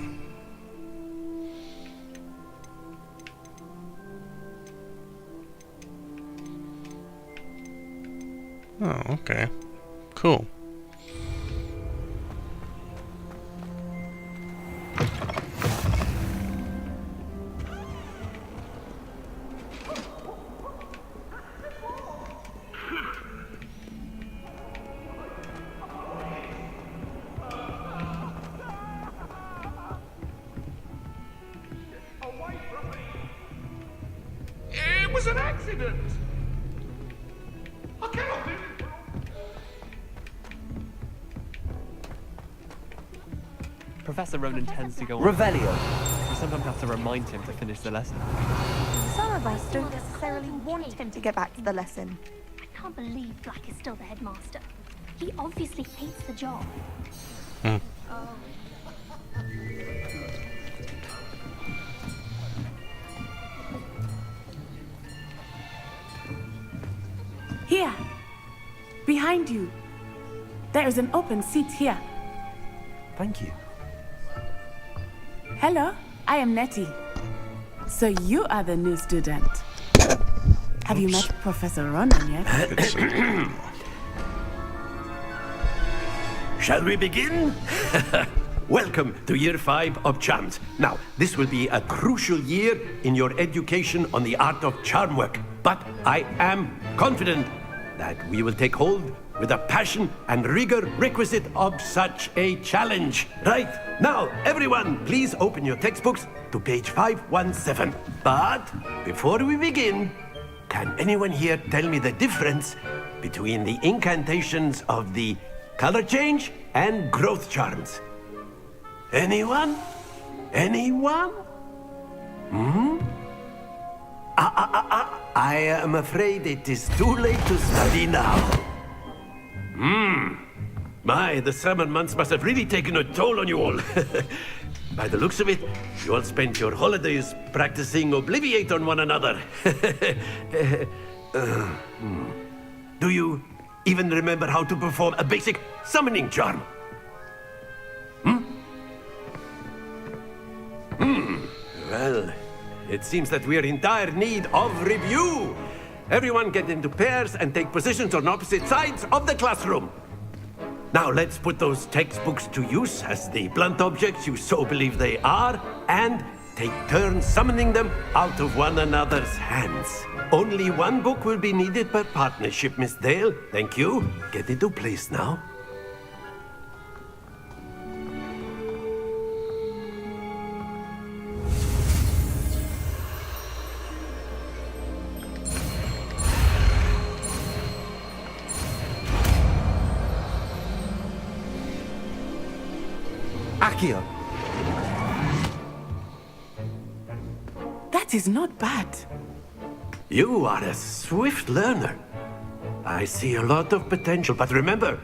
Oh, okay. Cool. It was an accident! I cannot do it! Professor Ronan tends to go on. Revelio. You sometimes have to remind him to finish the lesson. Sorry. of us don't necessarily want him to get back to the lesson. I can't believe Black is still the headmaster. He obviously hates the job. Here, behind you. There is an open seat here. Thank you. Hello, I am Nettie. So you are the new student. Have you met Professor Ronan yet? Shall we begin? Welcome to Year 5 of Charms. Now, this will be a crucial year in your education on the art of charm work. But I am confident that we will take hold with the passion and rigor requisite of such a challenge. Right, now, everyone, please open your textbooks to page 517. But before we begin, can anyone here tell me the difference between the incantations of the color change and growth charms? Anyone? Anyone? I am afraid it is too late to study now. My, the summer months must have really taken a toll on you all. By the looks of it, you all spent your holidays practicing Obliviate on one another. Do you even remember how to perform a basic summoning charm? Well, it seems that we are in dire need of review. Everyone get into pairs and take positions on opposite sides of the classroom. Now let's put those textbooks to use as the blunt objects you so believe they are, and take turns summoning them out of one another's hands. Only one book will be needed per partnership, Miss Dale. Thank you. Get into place now. Accio. That is not bad. You are a swift learner. I see a lot of potential, but remember,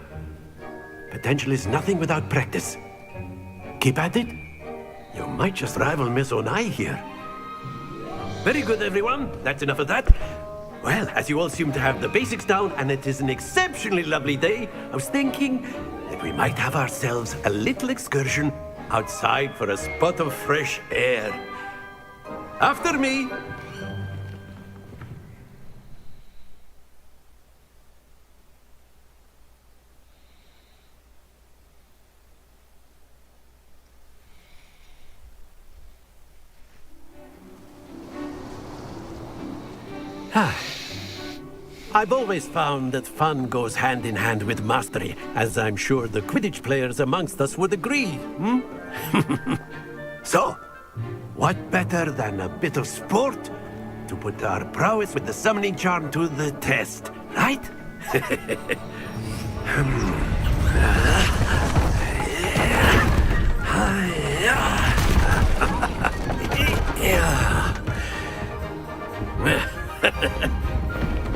potential is nothing without practice. Keep at it. You might just rival Miss Onai here. Very good, everyone. That's enough of that. Well, as you all seem to have the basics down, and it is an exceptionally lovely day, I was thinking that we might have ourselves a little excursion outside for a spot of fresh air. After me. I've always found that fun goes hand in hand with mastery, as I'm sure the Quidditch players amongst us would agree, So, what better than a bit of sport to put our prowess with the summoning charm to the test, right?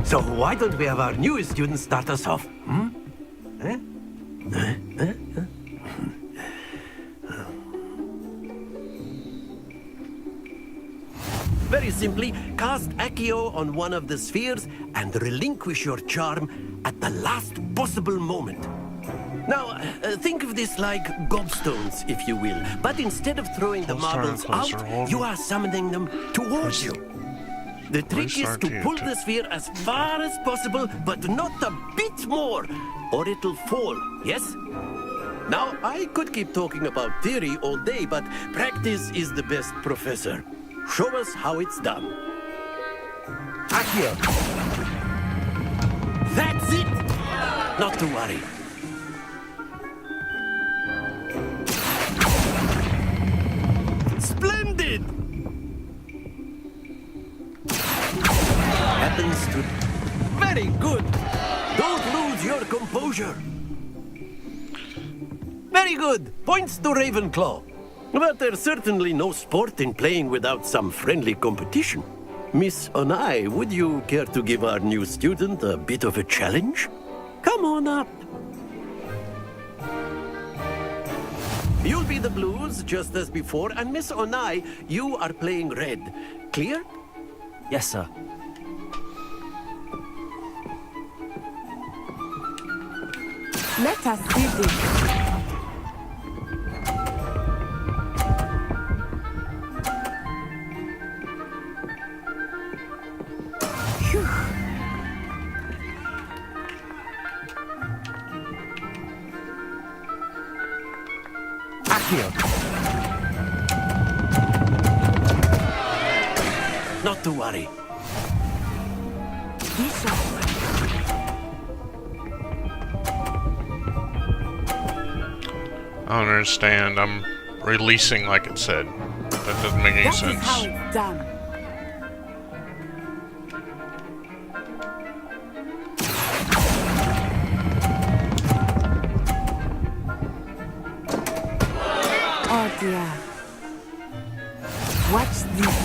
So why don't we have our newest student start us off? Very simply, cast Accio on one of the spheres and relinquish your charm at the last possible moment. Now, think of this like gobstones, if you will. But instead of throwing the marbles out, you are summoning them towards you. The trick is to pull the sphere as far as possible, but not a bit more, or it'll fall, yes? Now, I could keep talking about theory all day, but practice is the best professor. Show us how it's done. Accio! That's it! Not to worry. Splendid! Happens to... Very good! Don't lose your composure. Very good! Points to Ravenclaw. But there's certainly no sport in playing without some friendly competition. Miss Onai, would you care to give our new student a bit of a challenge? Come on up. You'll be the blues, just as before, and Miss Onai, you are playing red. Clear? Yes, sir. Let us see this. Not to worry. I don't understand. I'm releasing like it said. That doesn't make any sense. That is how it's done. Oh dear. Watch this.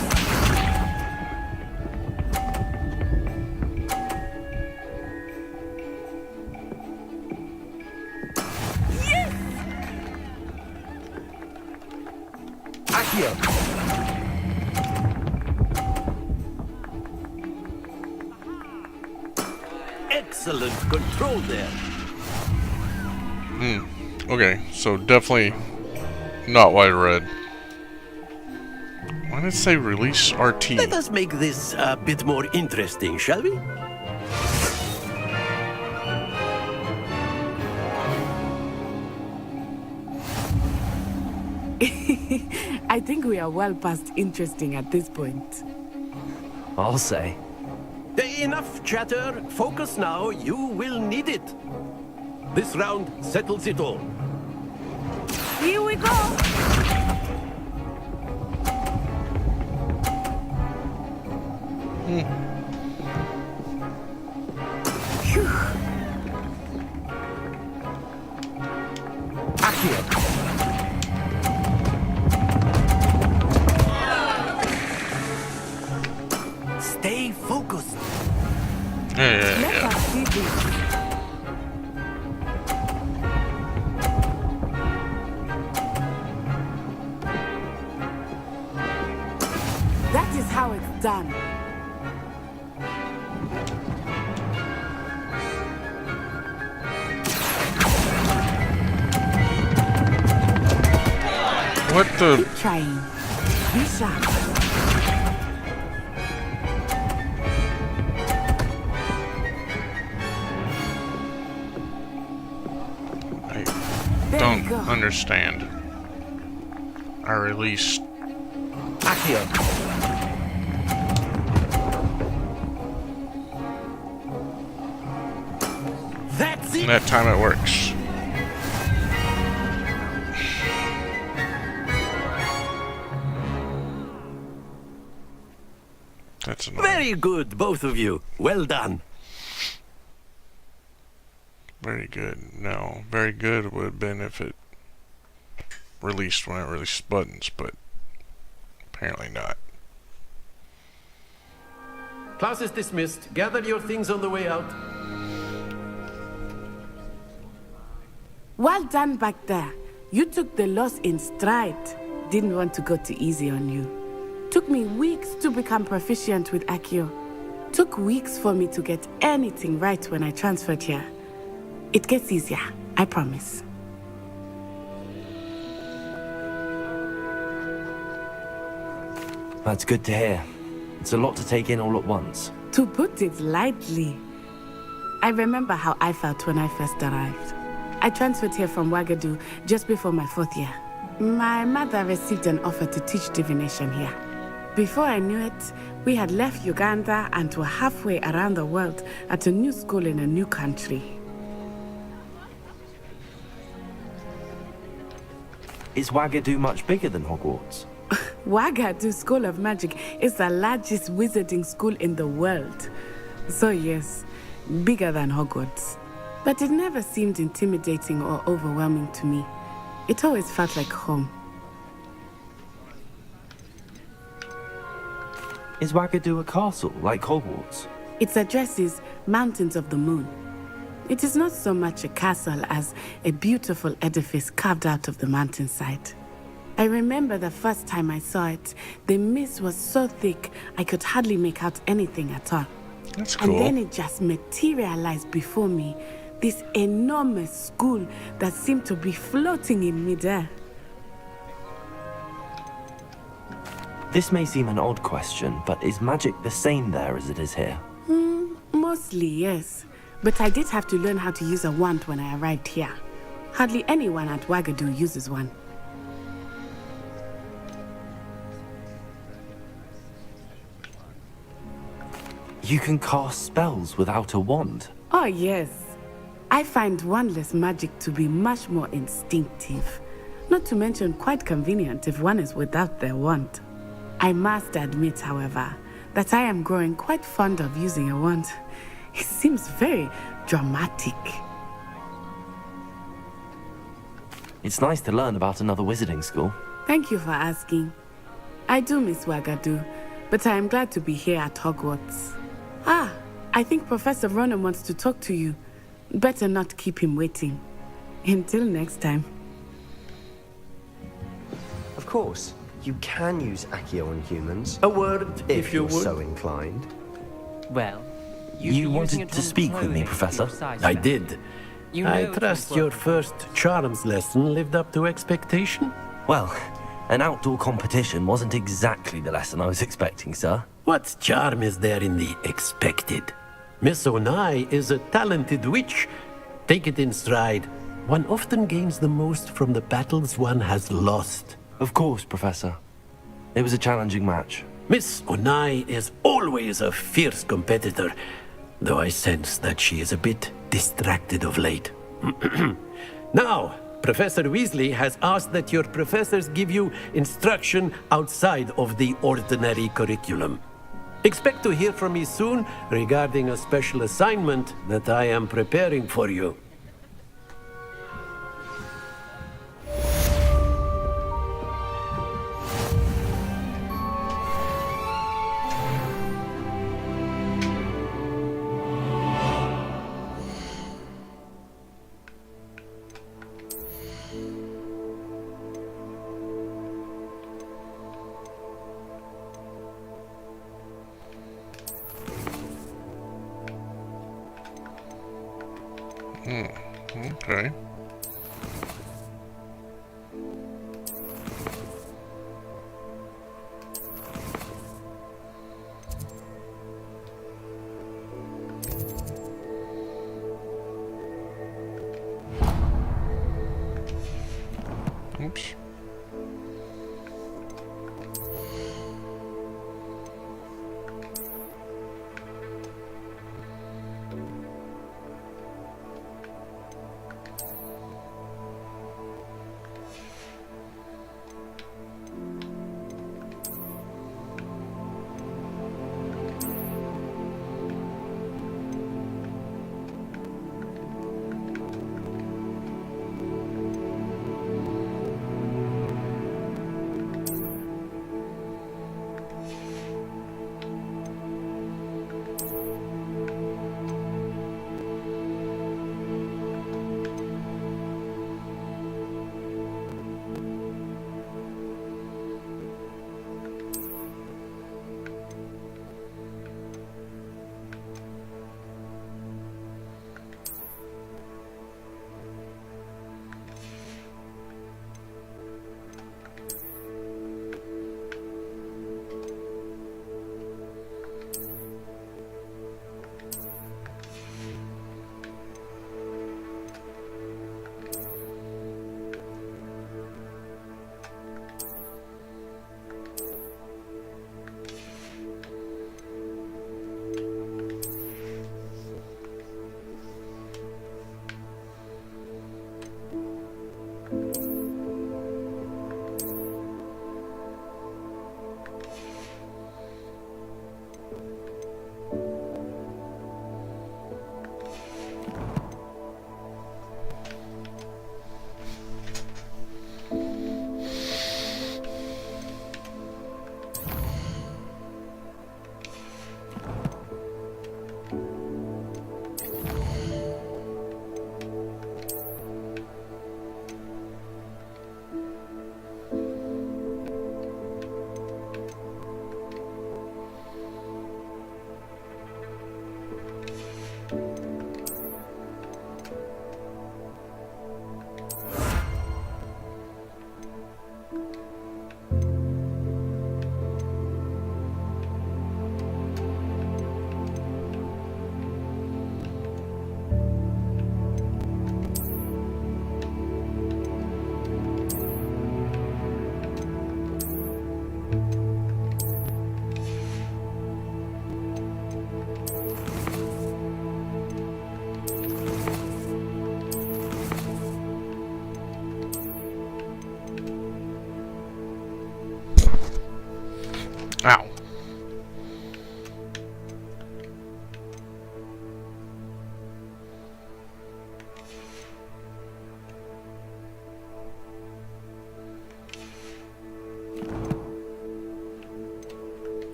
Excellent control there. Okay, so definitely not white or red. Why did it say release RT? Let us make this a bit more interesting, shall we? I think we are well past interesting at this point. I'll say. Enough chatter. Focus now. You will need it. This round settles it all. Here we go! Stay focused. Let us see this. That is how it's done. What the? Keep trying. Be sharp. Don't understand. I released. Accio. That's it. That time it works. That's annoying. Very good, both of you. Well done. Very good. No, very good would have been if it released when I released buttons, but apparently not. Class is dismissed. Gather your things on the way out. Well done back there. You took the loss in stride. Didn't want to go too easy on you. Took me weeks to become proficient with Accio. Took weeks for me to get anything right when I transferred here. It gets easier, I promise. That's good to hear. It's a lot to take in all at once. To put it lightly, I remember how I felt when I first arrived. I transferred here from Ouagadougou just before my 4th year. My mother received an offer to teach divination here. Before I knew it, we had left Uganda and were halfway around the world at a new school in a new country. Is Ouagadougou much bigger than Hogwarts? Ouagadougou School of Magic is the largest wizarding school in the world. So yes, bigger than Hogwarts. But it never seemed intimidating or overwhelming to me. It always felt like home. Is Wagadu a castle, like Hogwarts? Its address is Mountains of the Moon. It is not so much a castle as a beautiful edifice carved out of the mountainside. I remember the first time I saw it, the mist was so thick I could hardly make out anything at all. That's cool. And then it just materialized before me, this enormous school that seemed to be floating in midair. This may seem an odd question, but is magic the same there as it is here? Mostly, yes. But I did have to learn how to use a wand when I arrived here. Hardly anyone at Wagadu uses one. You can cast spells without a wand? Oh, yes. I find wandless magic to be much more instinctive. Not to mention quite convenient if one is without their wand. I must admit, however, that I am growing quite fond of using a wand. It seems very dramatic. It's nice to learn about another wizarding school. Thank you for asking. I do miss Wagadu, but I am glad to be here at Hogwarts. Ah, I think Professor Ronan wants to talk to you. Better not keep him waiting. Until next time. Of course, you can use Accio on humans. A word, if you're so inclined. Well, you wanted to speak with me, Professor? I did. You I know trust your first charms lesson lived up to expectation? Well, an outdoor competition wasn't exactly the lesson I was expecting, sir. What charm is there in the expected? Miss Onai is a talented witch. Take it in stride. One often gains the most from the battles one has lost. Of course, Professor. It was a challenging match. Miss Onai is always a fierce competitor, though I sense that she is a bit distracted of late. Now, Professor Weasley has asked that your professors give you instruction outside of the ordinary curriculum. Expect to hear from me soon regarding a special assignment that I am preparing for you. Okay. Oops.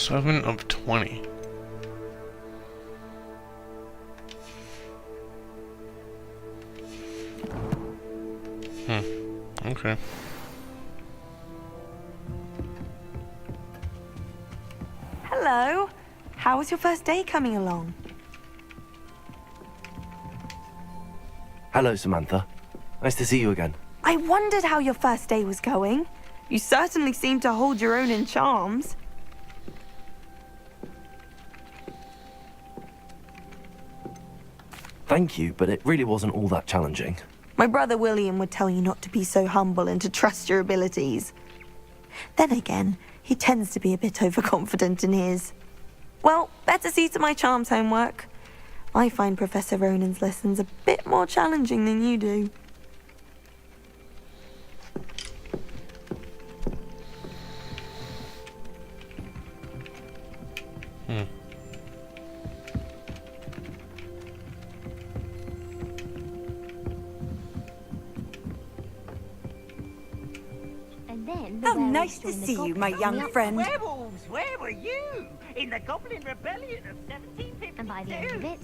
7 of 20. Okay. Hello. How was your first day coming along? Hello, Samantha. Nice to see you again. I wondered how your first day was going. You certainly seem to hold your own in charms. Thank you, but it really wasn't all that challenging. My brother William would tell you not to be so humble and to trust your abilities. Then again, he tends to be a bit overconfident in his. Well, better see to my charms homework. I find Professor Ronan's lessons a bit more challenging than you do. How nice to see you, my young friend. Werewolves, where were you? In the Goblin Rebellion of 1752. And by the end of it,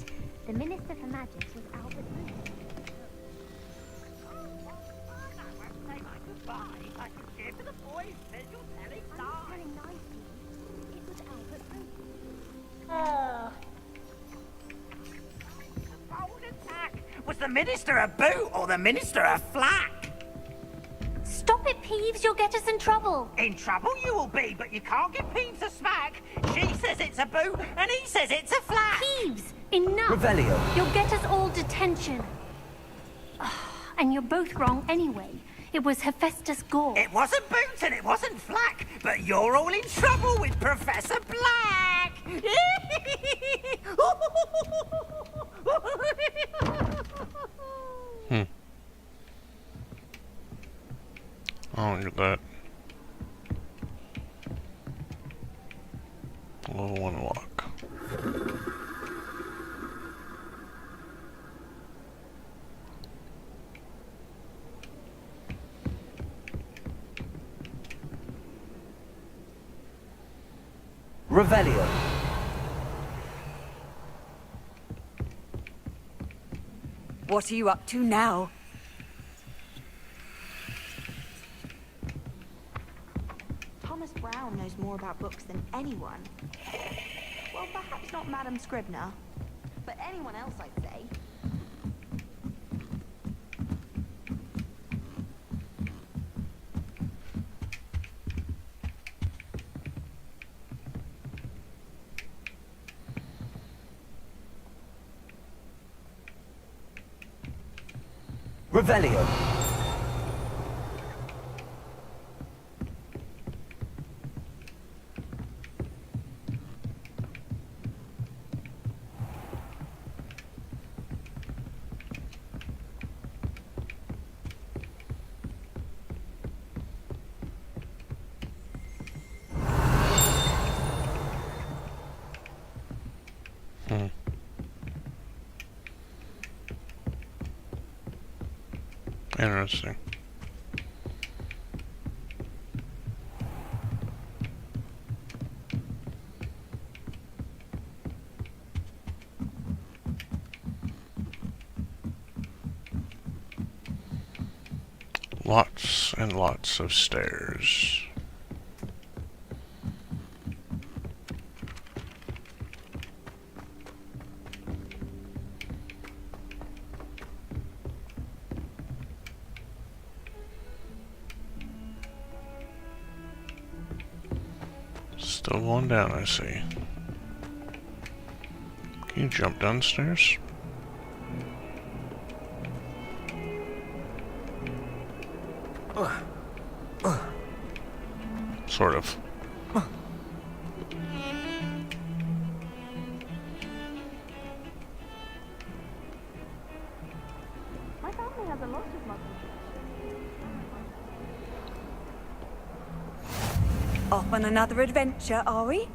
the Minister for Magic was Albert Moon. Was the Minister a boot or the Minister a flack? Stop it, Peeves, you'll get us in trouble. In trouble you will be, but you can't give Peeves a smack. She says it's a boot, and he says it's a flack. Peeves, enough. Revelio. You'll get us all detention. And you're both wrong anyway. It was Hephaestus Gore. It wasn't boot and it wasn't flack, but you're all in trouble with Professor Black. I don't get that. Level 1 lock. Revelio. What are you up to now? Thomas Brown knows more about books than anyone. Well, perhaps not Madam Scribner, but anyone else, I'd say. Revelio. Interesting. Lots and lots of stairs. Still going down, I see. Can you jump downstairs? Sort of. My family has a lot of muggles. Off on another adventure, are we?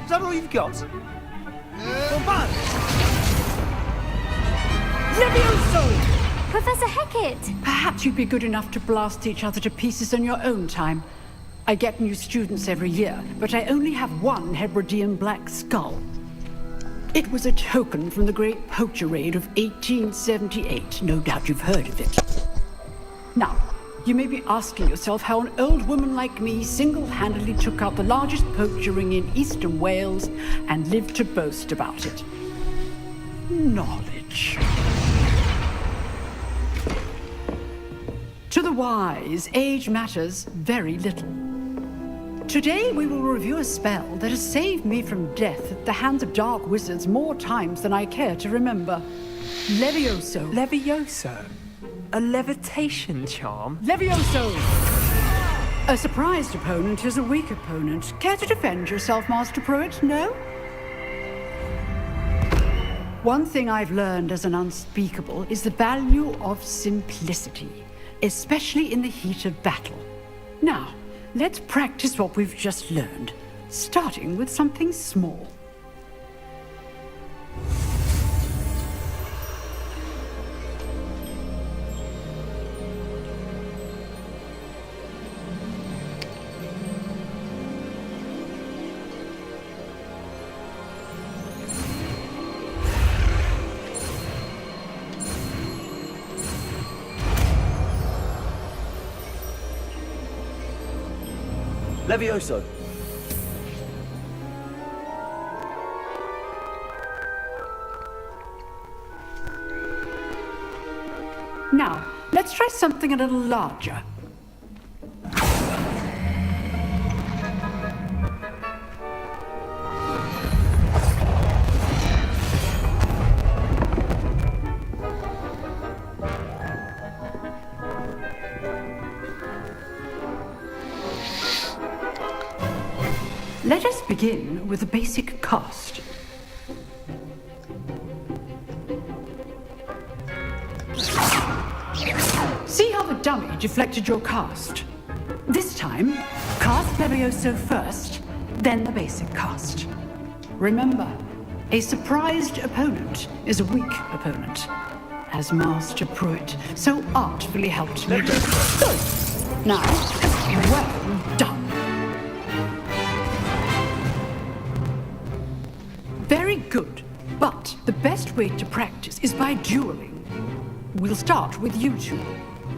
Is that all you've got? Levioso! Professor Hackett! Perhaps you'd be good enough to blast each other to pieces on your own time. I get new students every year, but I only have one Hebridean black skull. It was a token from the Great Poacher Raid of 1878. No doubt you've heard of it. Now, you may be asking yourself how an old woman like me single-handedly took out the largest poacher ring in eastern Wales and lived to boast about it. Knowledge. To the wise, age matters very little. Today we will review a spell that has saved me from death at the hands of dark wizards more times than I care to remember. Levioso. Levioso? A levitation charm? Levioso! A surprised opponent is a weak opponent. Care to defend yourself, Master Pruitt? No? One thing I've learned as an unspeakable is the value of simplicity, especially in the heat of battle. Now, let's practice what we've just learned, starting with something small. Levioso. Now, let's try something a little larger. Let us begin with a basic cast. See how the dummy deflected your cast? This time, cast Levioso first, then the basic cast. Remember, a surprised opponent is a weak opponent, as Master Pruitt so artfully helped me do. Good. Now, well done. Very good, but the best way to practice is by dueling. We'll start with you two.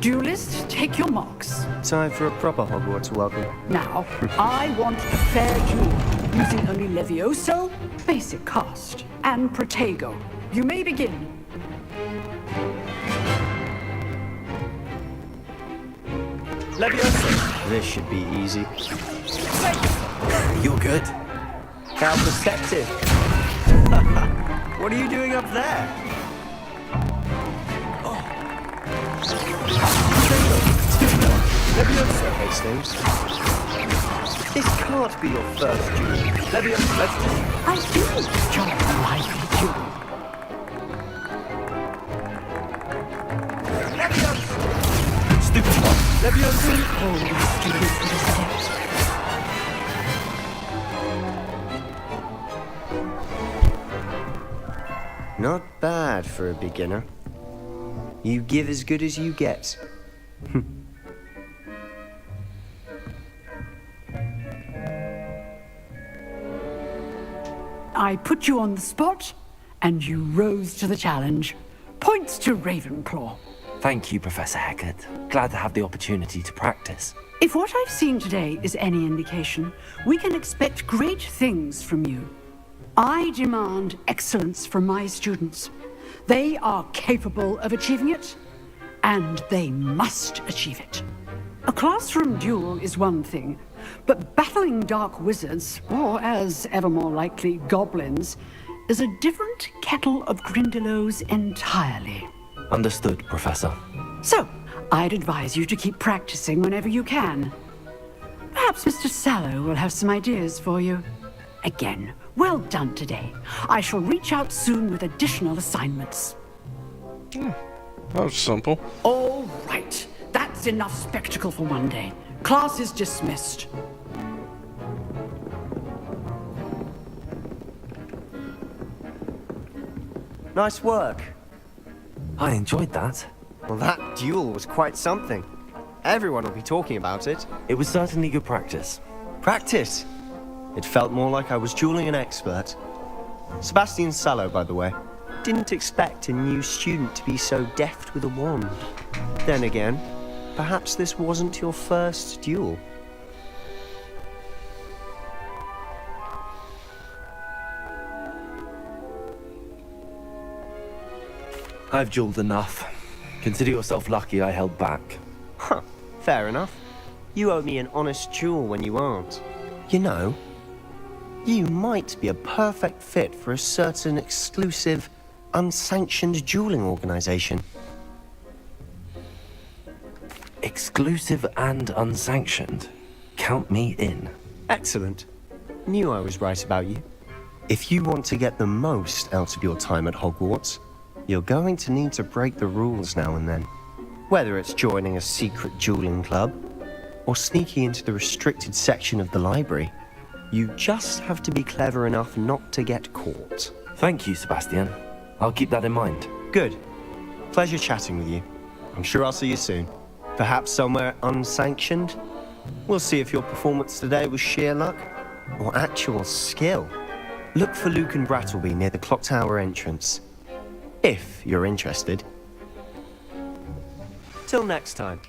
Duelists, take your marks. Time for a proper Hogwarts welcome. Now, I want a fair duel, using only Levioso, basic cast, and Protego. You may begin. Levioso. This should be easy. You're good. How perceptive. What are you doing up there? Levioso, Hastings. This can't be your first duel. Levioso, let's just... I do enjoy a lively duel. Levioso! Stupid one. Levioso! Always students with a step. Not bad for a beginner. You give as good as you get. I put you on the spot, and you rose to the challenge. Points to Ravenclaw. Thank you, Professor Hackett. Glad to have the opportunity to practice. If what I've seen today is any indication, we can expect great things from you. I demand excellence from my students. They are capable of achieving it, and they must achieve it. A classroom duel is one thing, but battling dark wizards, or as ever more likely, goblins, is a different kettle of Grindylows entirely. Understood, Professor. So, I'd advise you to keep practicing whenever you can. Perhaps Mr. Sallow will have some ideas for you. Again, well done today. I shall reach out soon with additional assignments. That was simple. All right. That's enough spectacle for one day. Class is dismissed. Nice work. I enjoyed that. Well, that duel was quite something. Everyone will be talking about it. It was certainly good practice. Practice? It felt more like I was dueling an expert. Sebastian Sallow, by the way. Didn't expect a new student to be so deft with a wand. Then again, perhaps this wasn't your first duel. I've dueled enough. Consider yourself lucky I held back. Huh, fair enough. You owe me an honest duel when you aren't. You know, you might be a perfect fit for a certain exclusive, unsanctioned dueling organization. Exclusive and unsanctioned? Count me in. Excellent. Knew I was right about you. If you want to get the most out of your time at Hogwarts, you're going to need to break the rules now and then. Whether it's joining a secret dueling club, or sneaking into the restricted section of the library, you just have to be clever enough not to get caught. Thank you, Sebastian. I'll keep that in mind. Good. Pleasure chatting with you. I'm sure I'll see you soon. Perhaps somewhere unsanctioned? We'll see if your performance today was sheer luck, or actual skill. Look for Luke and Brattleby near the clock tower entrance. If you're interested. Till next time.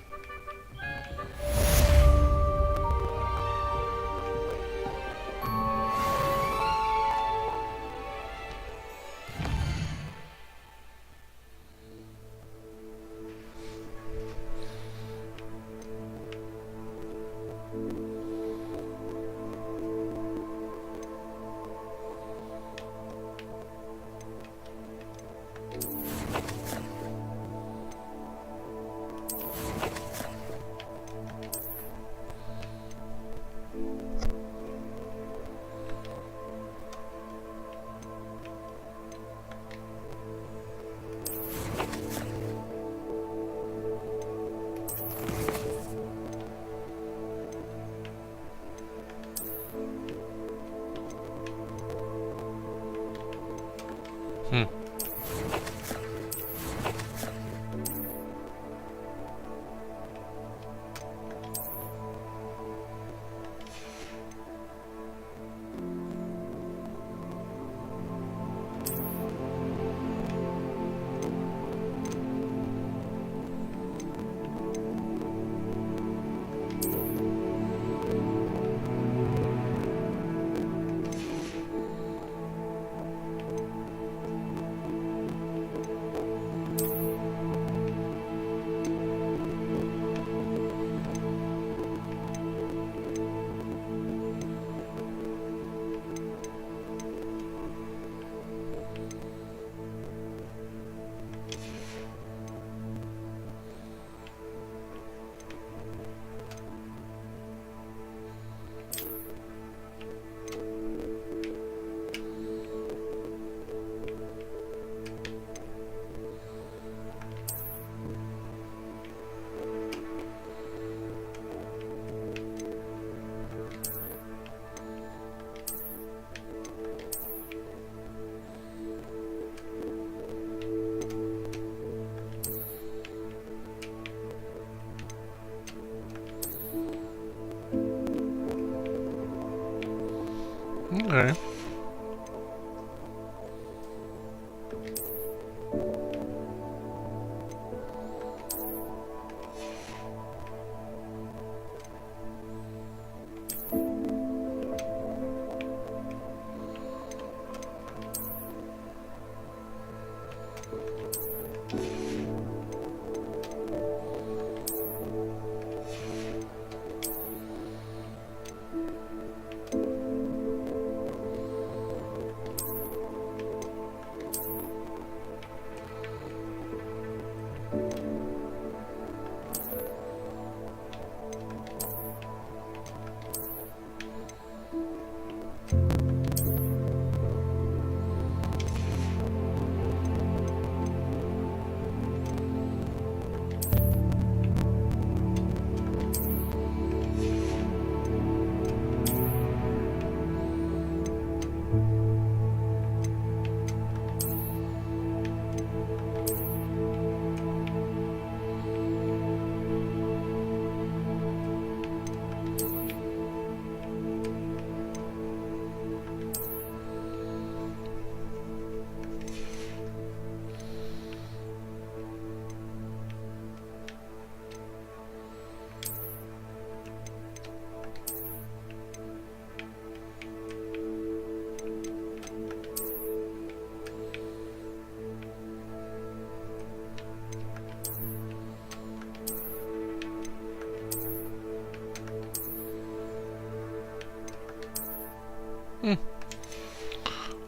Okay.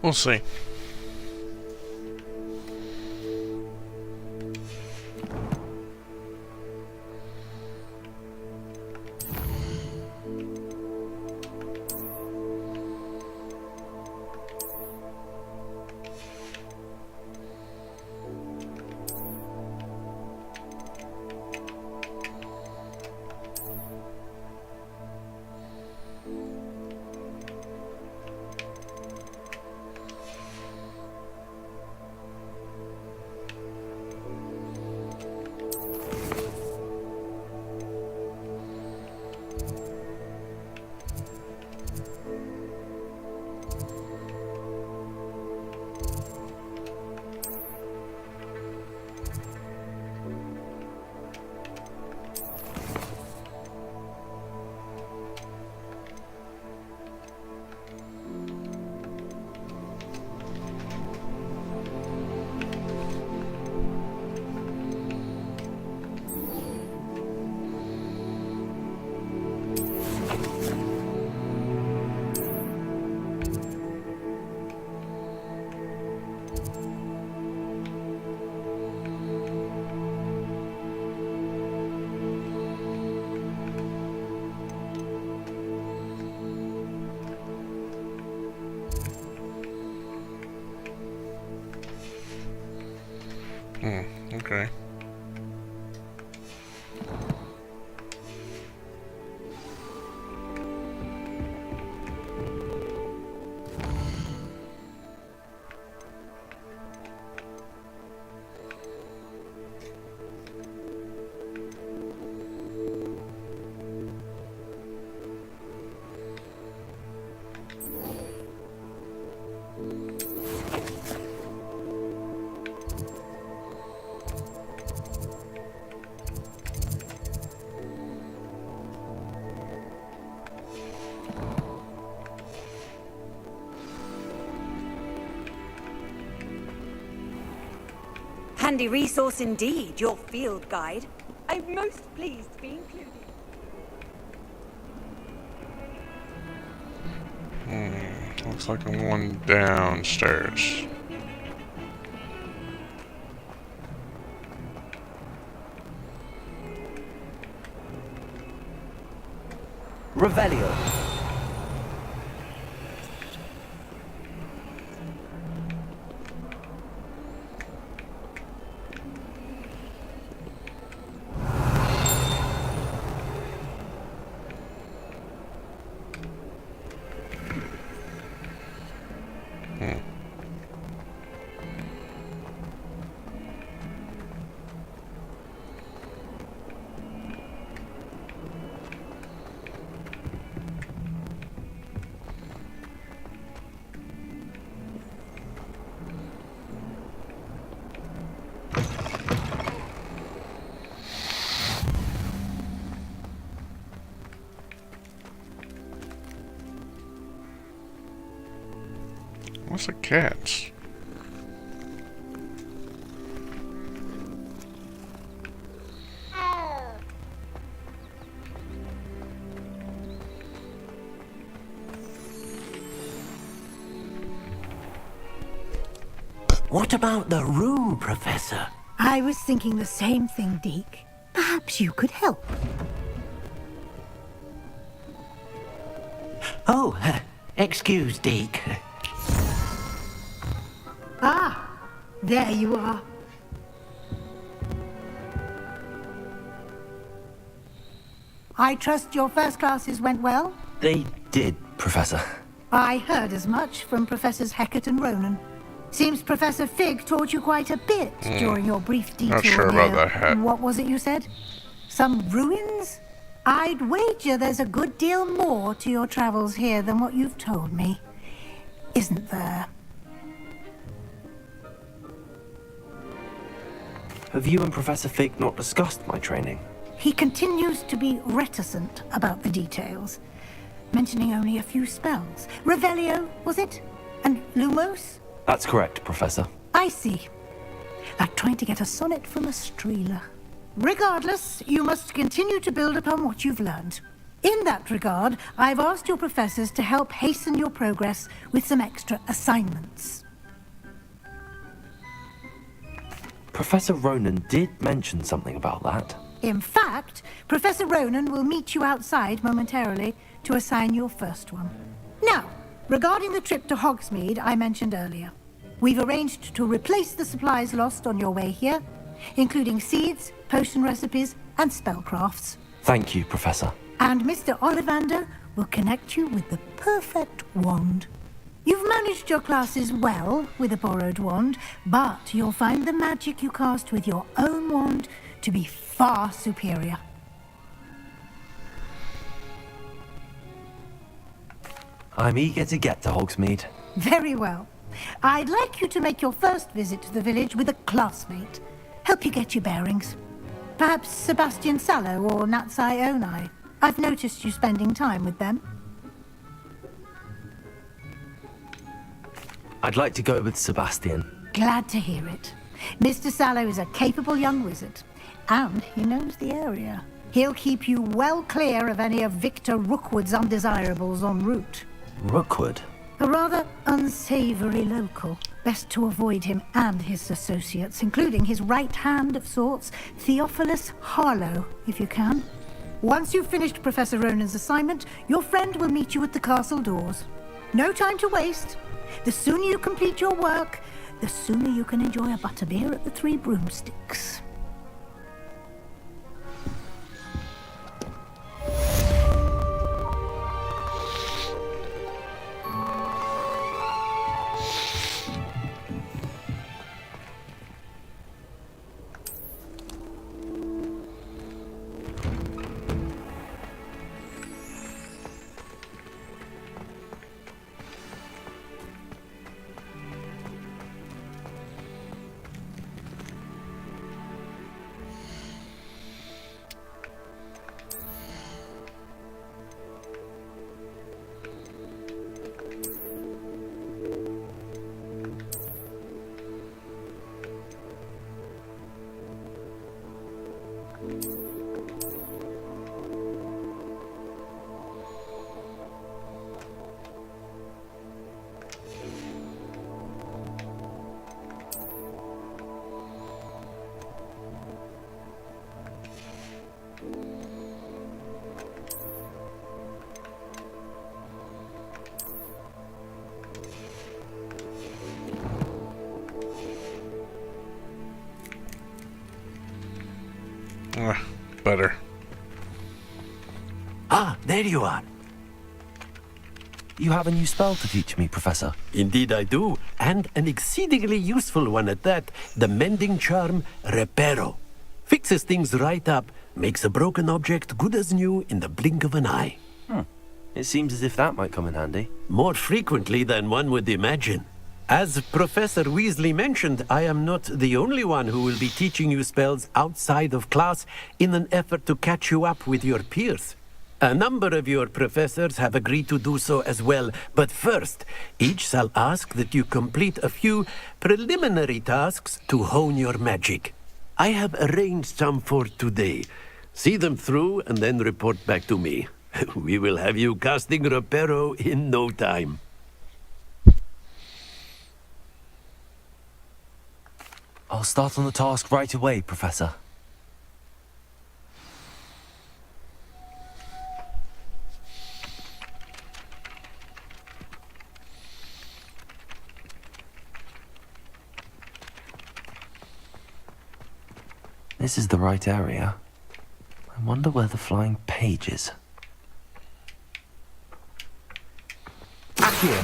We'll see. Okay. Handy resource indeed, your field guide. I'm most pleased to be included. Looks like I'm going downstairs. Revelio. What's the cats? What about the room, Professor? I was thinking the same thing, Deke. Perhaps you could help. Oh, excuse, Deke. Ah, there you are. I trust your first classes went well? They did, Professor. I heard as much from Professors Hecat and Ronan. Seems Professor Fig taught you quite a bit during your brief detour. Not sure about near- that. What was it you said? Some ruins? I'd wager there's a good deal more to your travels here than what you've told me. Isn't there? Have you and Professor Fig not discussed my training? He continues to be reticent about the details, mentioning only a few spells. Revelio, was it? And Lumos? That's correct, Professor. I see. Like trying to get a sonnet from a streeler. Regardless, you must continue to build upon what you've learned. In that regard, I've asked your professors to help hasten your progress with some extra assignments. Professor Ronan did mention something about that. In fact, Professor Ronan will meet you outside momentarily to assign your first one. Now, regarding the trip to Hogsmeade I mentioned earlier, we've arranged to replace the supplies lost on your way here, including seeds, potion recipes, and spellcrafts. Thank you, Professor. And Mr. Ollivander will connect you with the perfect wand. You've managed your classes well with a borrowed wand, but you'll find the magic you cast with your own wand to be far superior. I'm eager to get to Hogsmeade. Very well. I'd like you to make your first visit to the village with a classmate. Help you get your bearings. Perhaps Sebastian Sallow or Natsai Onai. I've noticed you spending time with them. I'd like to go with Sebastian. Glad to hear it. Mr. Sallow is a capable young wizard, and he knows the area. He'll keep you well clear of any of Victor Rookwood's undesirables en route. Rookwood? A rather unsavory local. Best to avoid him and his associates, including his right hand of sorts, Theophilus Harlow, if you can. Once you've finished Professor Ronan's assignment, your friend will meet you at the castle doors. No time to waste. The sooner you complete your work, the sooner you can enjoy a butterbeer at the Three Broomsticks. Better. Ah, there you are. You have a new spell to teach me, Professor. Indeed I do, and an exceedingly useful one at that. The mending charm, Reparo. Fixes things right up, makes a broken object good as new in the blink of an eye. It seems as if that might come in handy. More frequently than one would imagine. As Professor Weasley mentioned, I am not the only one who will be teaching you spells outside of class in an effort to catch you up with your peers. A number of your professors have agreed to do so as well, but first, each shall ask that you complete a few preliminary tasks to hone your magic. I have arranged some for today. See them through and then report back to me. We will have you casting Reparo in no time. I'll start on the task right away, Professor. This is the right area. I wonder where the flying page is. Here.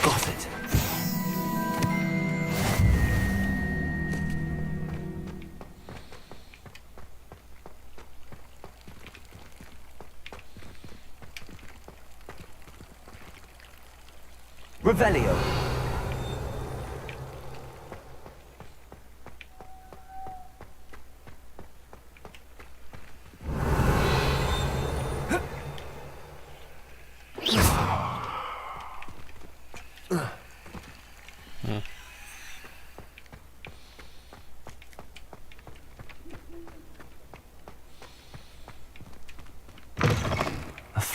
Got it. Revelio.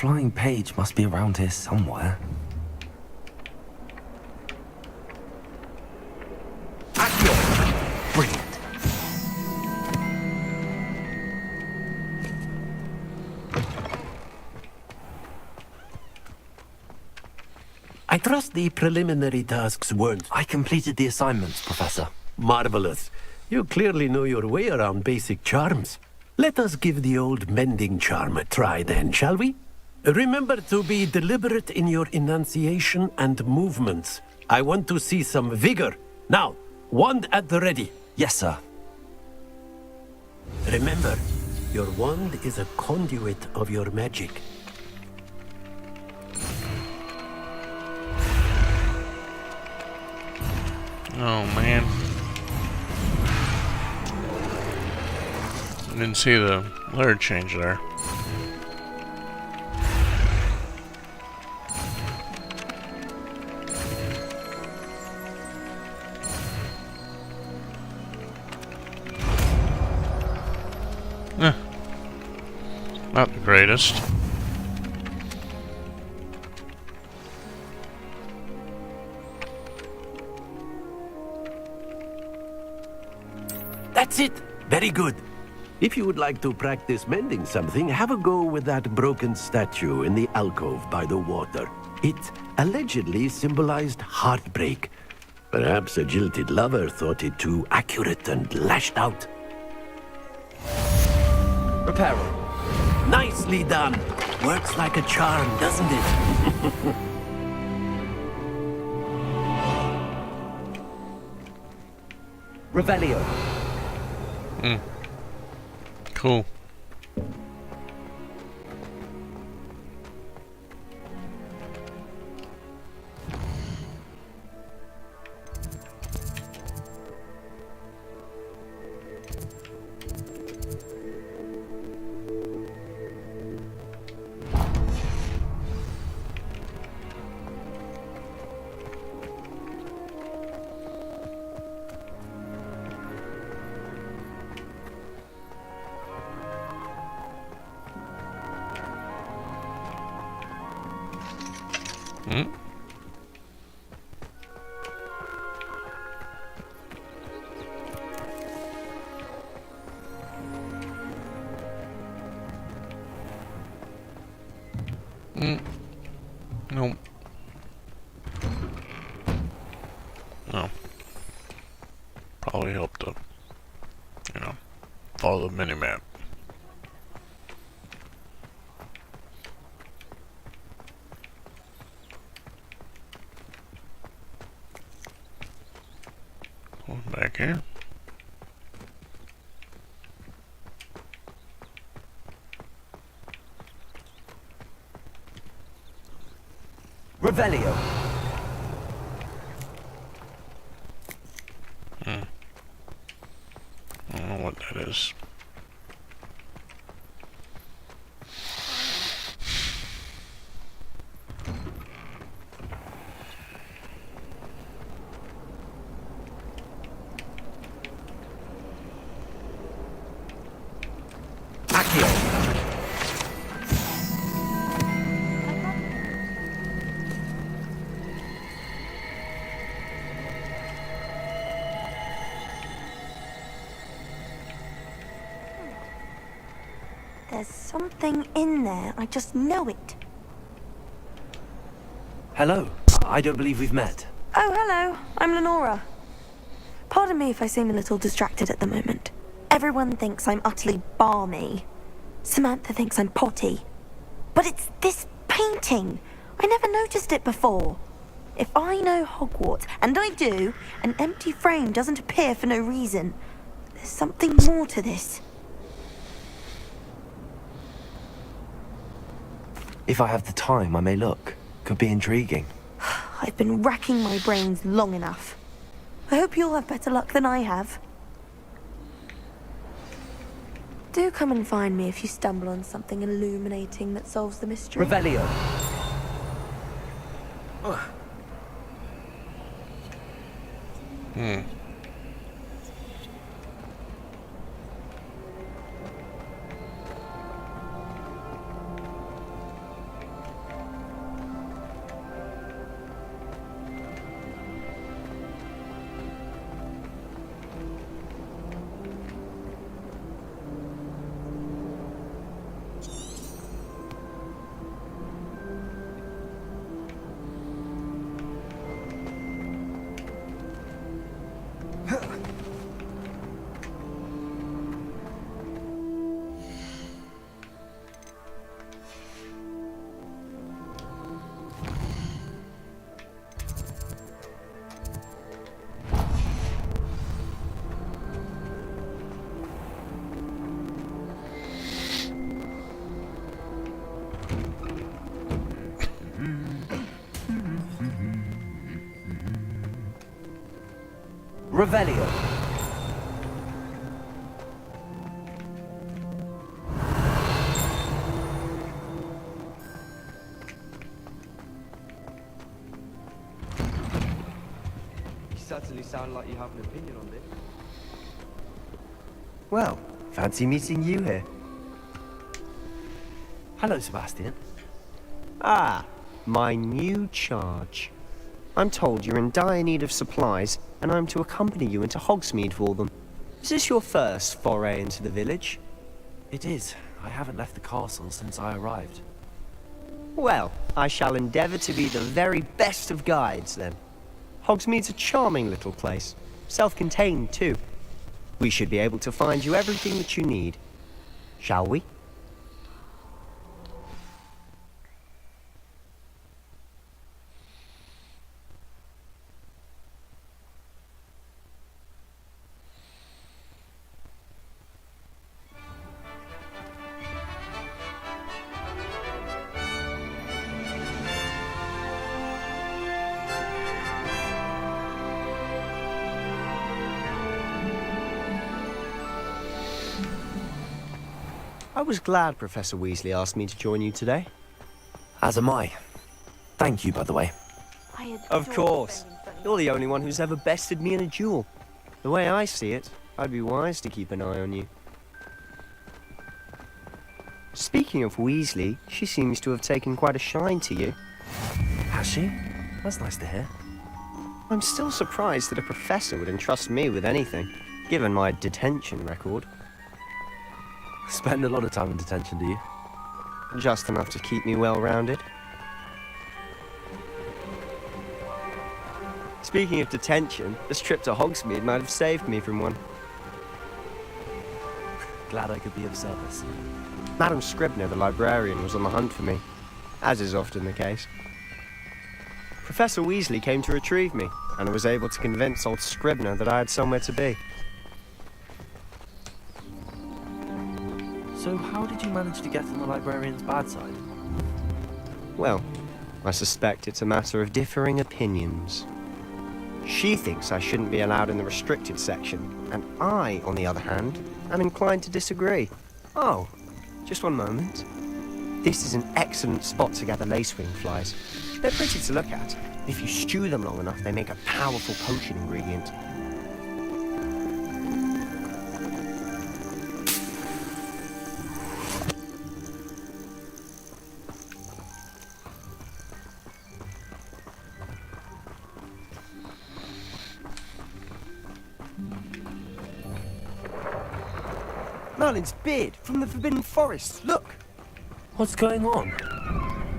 flying page must be around here somewhere. Brilliant. I trust the preliminary tasks weren't... I completed the assignments, Professor. Marvelous. You clearly know your way around basic charms. Let us give the old mending charm a try then, shall we? Remember to be deliberate in your enunciation and movements. I want to see some vigor. Now, wand at the ready. Yes, sir. Remember, your wand is a conduit of your magic. Oh man. I didn't see the letter change there. Not the greatest. That's it! Very good. If you would like to practice mending something, have a go with that broken statue in the alcove by the water. It allegedly symbolized heartbreak. Perhaps a jilted lover thought it too accurate and lashed out. Reparo. Nicely done! Works like a charm, doesn't it? Revelio. Cool. Nope. No. Probably help to, follow the mini-map. Going back here. Revelio. I don't know what that is. There's something in there. I just know it. Hello. I don't believe we've met. Oh, hello. I'm Lenora. Pardon me if I seem a little distracted at the moment. Everyone thinks I'm utterly balmy. Samantha thinks I'm potty. But it's this painting. I never noticed it before. If I know Hogwarts, and I do, an empty frame doesn't appear for no reason. There's something more to this. If I have the time, I may look. Could be intriguing. I've been racking my brains long enough. I hope you'll have better luck than I have. Do come and find me if you stumble on something illuminating that solves the mystery. Revelio. Revelio. You certainly sound like you have an opinion on this. Well, fancy meeting you here. Hello, Sebastian. Ah, my new charge. I'm told you're in dire need of supplies, and I'm to accompany you into Hogsmeade for them. Is this your first foray into the village? It is. I haven't left the castle since I arrived. Well, I shall endeavour to be the very best of guides, then. Hogsmeade's a charming little place. Self-contained, too. We should be able to find you everything that you need. Shall we? I was glad Professor Weasley asked me to join you today. As am I. Thank you, by the way. Of course. You're the only one who's ever bested me in a duel. The way I see it, I'd be wise to keep an eye on you. Speaking of Weasley, she seems to have taken quite a shine to you. Has she? That's nice to hear. I'm still surprised that a professor would entrust me with anything, given my detention record. Spend a lot of time in detention, do you? Just enough to keep me well-rounded. Speaking of detention, this trip to Hogsmeade might have saved me from one. Glad I could be of service. Madam Scribner, the librarian, was on the hunt for me, as is often the case. Professor Weasley came to retrieve me, and was able to convince old Scribner that I had somewhere to be. So how did you manage to get on the librarian's bad side? Well, I suspect it's a matter of differing opinions. She thinks I shouldn't be allowed in the restricted section, and I, on the other hand, am inclined to disagree. Oh, just one moment. This is an excellent spot to gather lacewing flies. They're pretty to look at. If you stew them long enough, they make a powerful potion ingredient. Merlin's beard from the Forbidden Forest. Look! What's going on?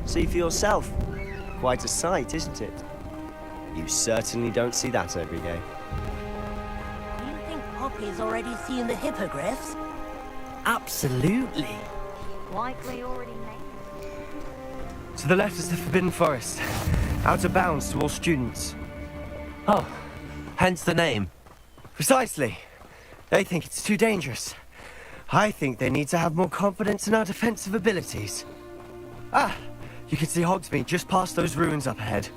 See for yourself. Quite a sight, isn't it? You certainly don't see that every day. Do you think Poppy's already seen the hippogriffs? Absolutely. Likely already made. To the left is the Forbidden Forest. Out of bounds to all students. Oh, hence the name. Precisely. They think it's too dangerous. I think they need to have more confidence in our defensive abilities. Ah, you can see Hogsmeade just past those ruins up ahead.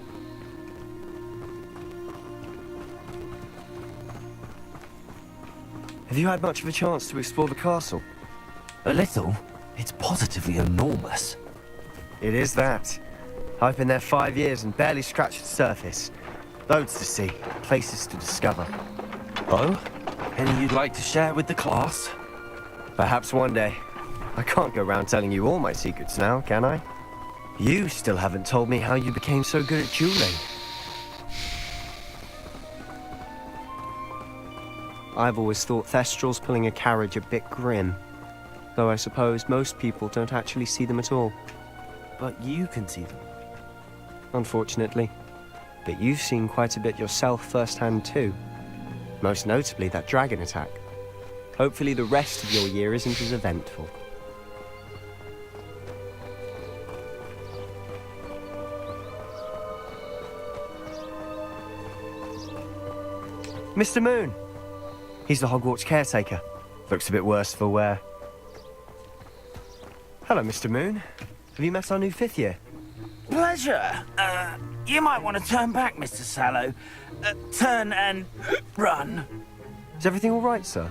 Have you had much of a chance to explore the castle? A little. It's positively enormous. It is that. I've been there 5 years and barely scratched the surface. Loads to see, places to discover. Oh? Any you'd like to share with the class? Perhaps one day. I can't go around telling you all my secrets now, can I? You still haven't told me how you became so good at dueling. I've always thought Thestrals pulling a carriage a bit grim. Though I suppose most people don't actually see them at all. But you can see them. Unfortunately. But you've seen quite a bit yourself firsthand too. Most notably that dragon attack. Hopefully the rest of your year isn't as eventful. Mr. Moon! He's the Hogwarts caretaker. Looks a bit worse for wear. Hello, Mr. Moon. Have you met our new 5th year? Pleasure. You might want to turn back, Mr. Sallow. Turn and run. Is everything all right, sir?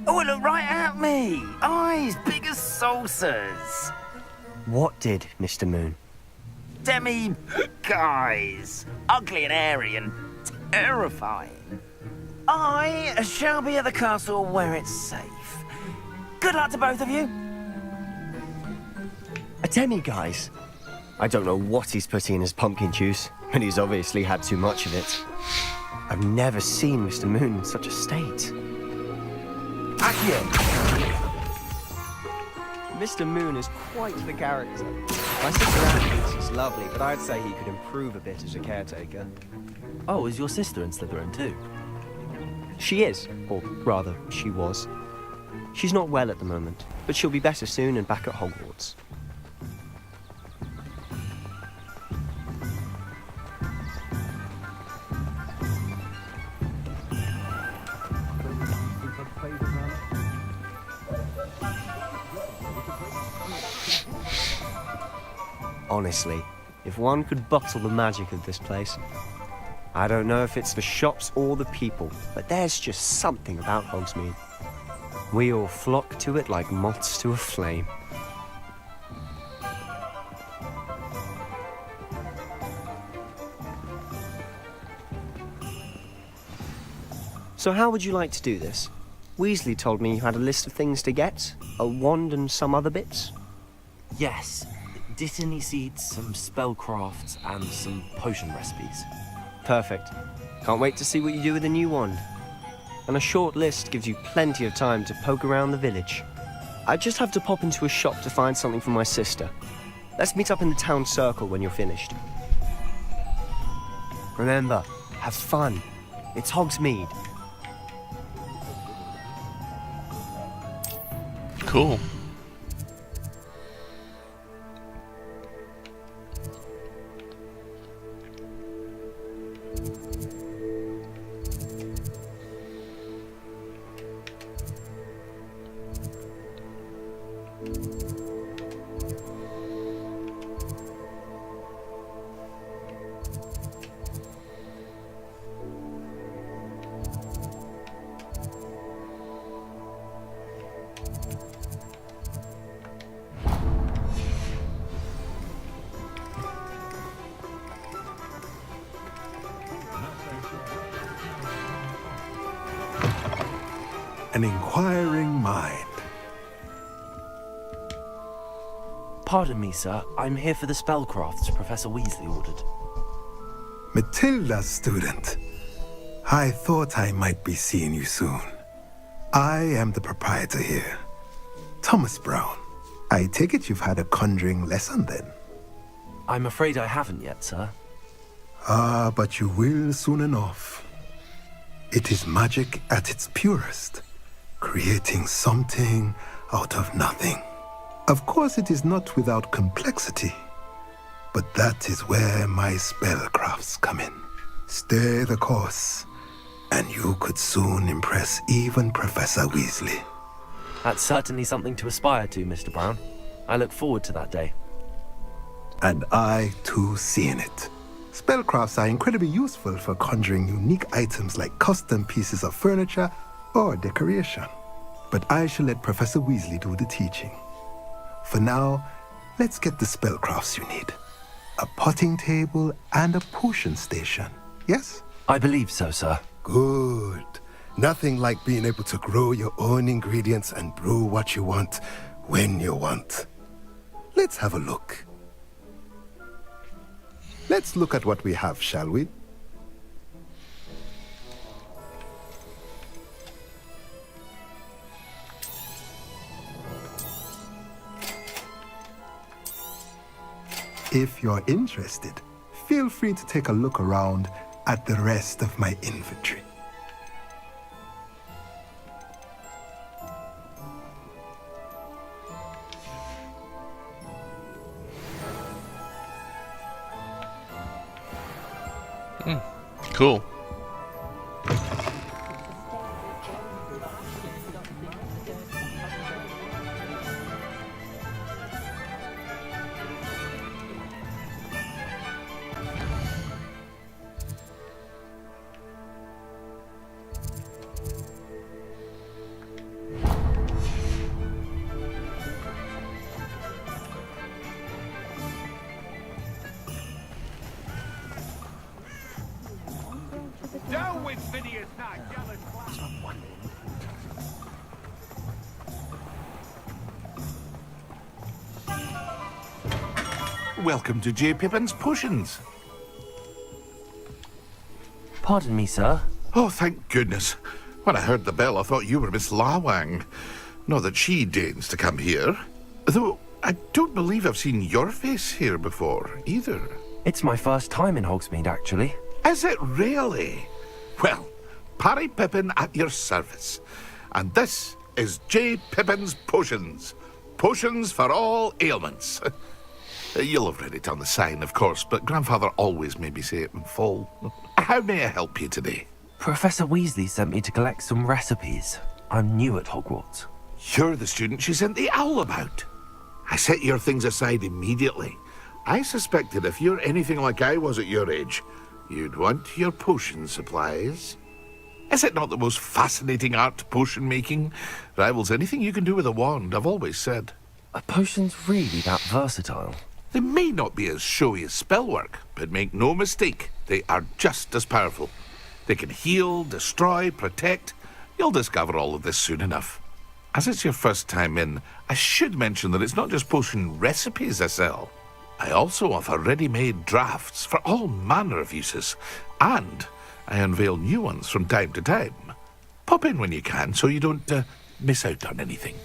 Oh, look right at me. Eyes big as saucers. What did, Mr. Moon? Guys. Ugly and airy and terrifying. I shall be at the castle where it's safe. Good luck to both of you. A demi-guise? I don't know what he's putting in his pumpkin juice, but he's obviously had too much of it. I've never seen Mr. Moon in such a state. Mr. Moon is quite the character. My sister Anne thinks he's lovely, but I'd say he could improve a bit as a caretaker. Oh, is your sister in Slytherin too? She is, or rather, she was. She's not well at the moment, but she'll be better soon and back at Hogwarts. Honestly, if one could bottle the magic of this place. I don't know if it's the shops or the people, but there's just something about Hogsmeade. We all flock to it like moths to a flame. So how would you like to do this? Weasley told me you had a list of things to get, a wand and some other bits. Yes. Dittany seeds, some spellcrafts, and some potion recipes. Perfect. Can't wait to see what you do with the new wand. And a short list gives you plenty of time to poke around the village. I just have to pop into a shop to find something for my sister. Let's meet up in the town circle when you're finished. Remember, have fun. It's Hogsmeade. Cool. An inquiring mind. Pardon me, sir. I'm here for the spellcrafts Professor Weasley ordered. Matilda's student. I thought I might be seeing you soon. I am the proprietor here, Thomas Brown. I take it you've had a conjuring lesson then? I'm afraid I haven't yet, sir. Ah, but you will soon enough. It is magic at its purest, creating something out of nothing. Of course, it is not without complexity, but that is where my spellcrafts come in. Stay the course, and you could soon impress even Professor Weasley. That's certainly something to aspire to, Mr. Brown. I look forward to that day. And I, too, see in it. Spellcrafts are incredibly useful for conjuring unique items like custom pieces of furniture or decoration. But I shall let Professor Weasley do the teaching. For now, let's get the spellcrafts you need. A potting table and a potion station, yes? I believe so, sir. Good. Nothing like being able to grow your own ingredients and brew what you want when you want. Let's have a look. Let's look at what we have, shall we? If you're interested, feel free to take a look around at the rest of my inventory. Cool. NVIDIA's not jealous. Welcome to J. Pippin's Potions. Pardon me, sir. Oh, thank goodness. When I heard the bell, I thought you were Miss Lawang. Not that she deigns to come here. Though, I don't believe I've seen your face here before, either. It's my first time in Hogsmeade, actually. Is it really? Well, Parry Pippin at your service. And this is J. Pippin's Potions. Potions for all ailments. You'll have read it on the sign, of course, but Grandfather always made me say it in full. How may I help you today? Professor Weasley sent me to collect some recipes. I'm new at Hogwarts. You're the student she sent the owl about. I set your things aside immediately. I suspected if you're anything like I was at your age, you'd want your potion supplies. Is it not the most fascinating art, potion making? Rivals anything you can do with a wand, I've always said. Are potions really that versatile? They may not be as showy as spellwork, but make no mistake, they are just as powerful. They can heal, destroy, protect. You'll discover all of this soon enough. As it's your first time in, I should mention that it's not just potion recipes I sell. I also offer ready-made drafts for all manner of uses, and I unveil new ones from time to time. Pop in when you can so you don't miss out on anything.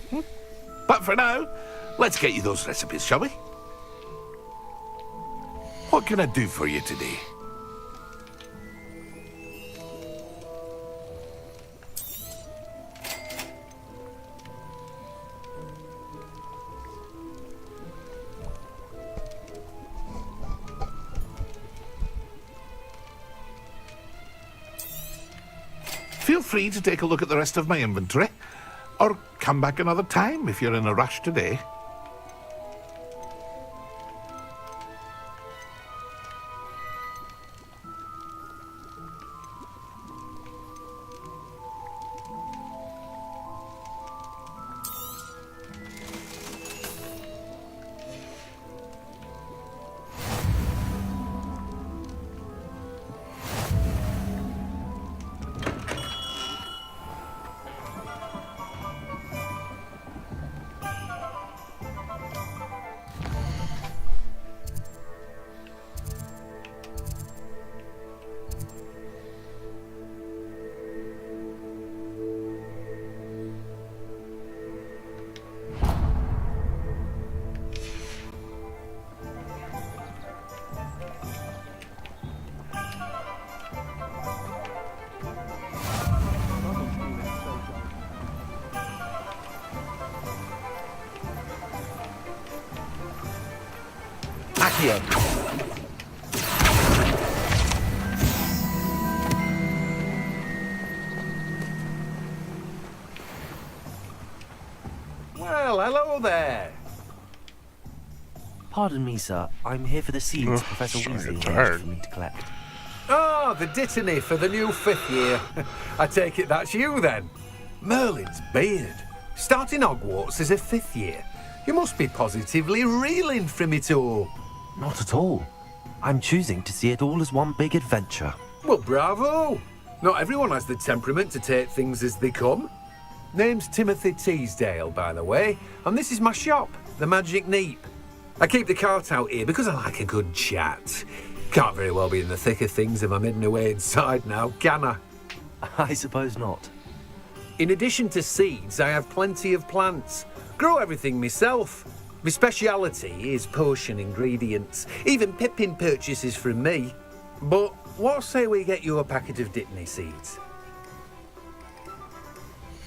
But for now, let's get you those recipes, shall we? What can I do for you today? Feel free to take a look at the rest of my inventory, or come back another time if you're in a rush today. Accio. Well, hello there. Pardon me, sir. I'm here for the seeds Professor Weasley arranged for me to collect. Oh, the dittany for the new 5th year. I take it that's you, then. Merlin's beard. Starting Hogwarts as a 5th year. You must be positively reeling from it all. Not at all. I'm choosing to see it all as one big adventure. Well, bravo. Not everyone has the temperament to take things as they come. Name's Timothy Teasdale, by the way, and this is my shop, the Magic Neep. I keep the cart out here because I like a good chat. Can't very well be in the thick of things if I'm hidden away inside now, can I? I suppose not. In addition to seeds, I have plenty of plants. Grow everything myself. My speciality is potion ingredients. Even Pippin purchases from me. But what say we get you a packet of Dittany seeds?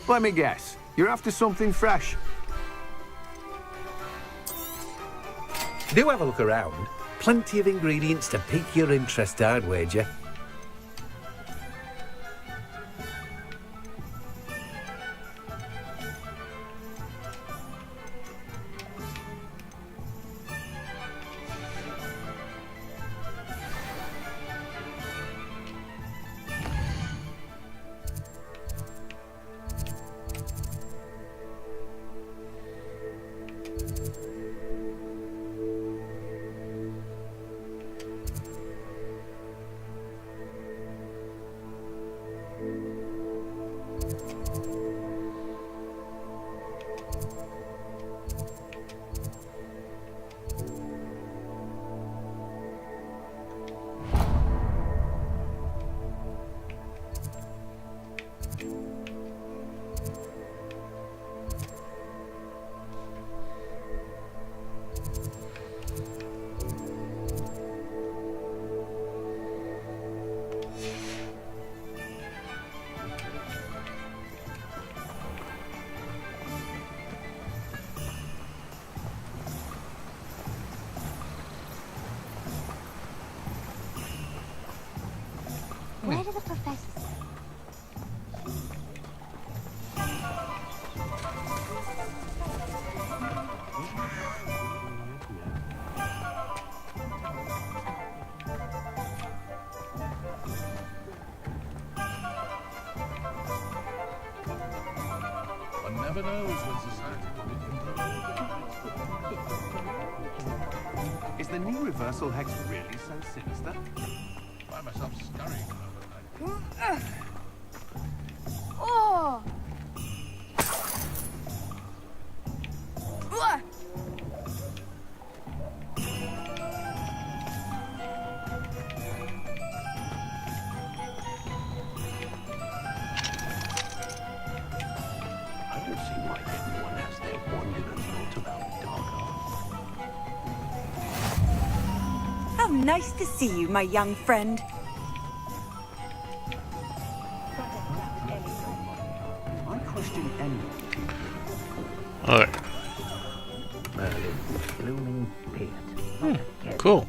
Let me guess. You're after something fresh. Do have a look around. Plenty of ingredients to pique your interest, I'd wager. do the professors say? One never knows when society will be. Is the knee reversal hex really so sinister? Find myself scurrying over at night. Oh! I don't see why everyone has their wonderment built about dark arts. How nice to see you, my young friend. I question anyone. Alright. Blooming beard. Cool.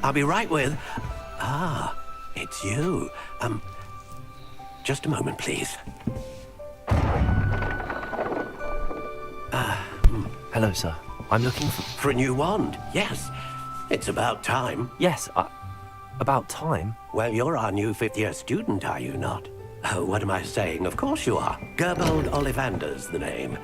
I'll be right with... Ah, it's you. Just a moment, please. Hello, sir. I'm looking For a new wand, yes. It's about time. Yes, about time? Well, you're our new fifth-year student, are you not? Oh, what am I saying? Of course you are. Gerbold Ollivander's the name.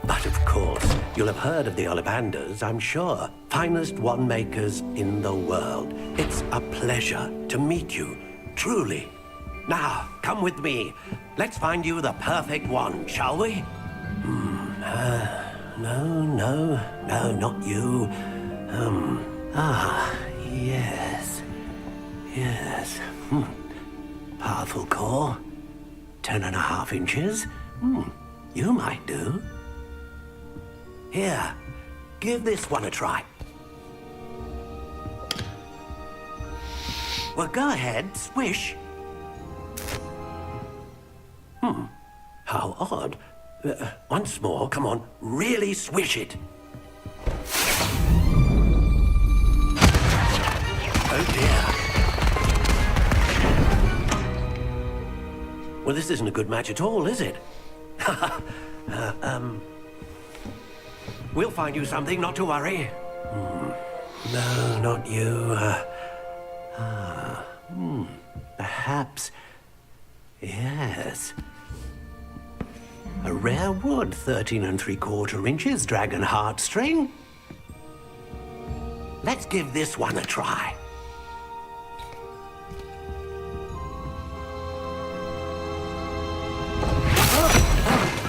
But of course, you'll have heard of the Ollivanders, I'm sure. Finest wand makers in the world. It's a pleasure to meet you, truly. Now, come with me. Let's find you the perfect wand, shall we? No, not you. Yes. Powerful core. 10.5 inches. You might do. Here, give this one a try. Well, go ahead, swish. How odd. Once more, come on, really swish it. Oh dear. Well, this isn't a good match at all, is it? We'll find you something, not to worry. No, not you. Perhaps. Yes. A rare wood, 13 3/4 inches, dragon heartstring. Let's give this one a try.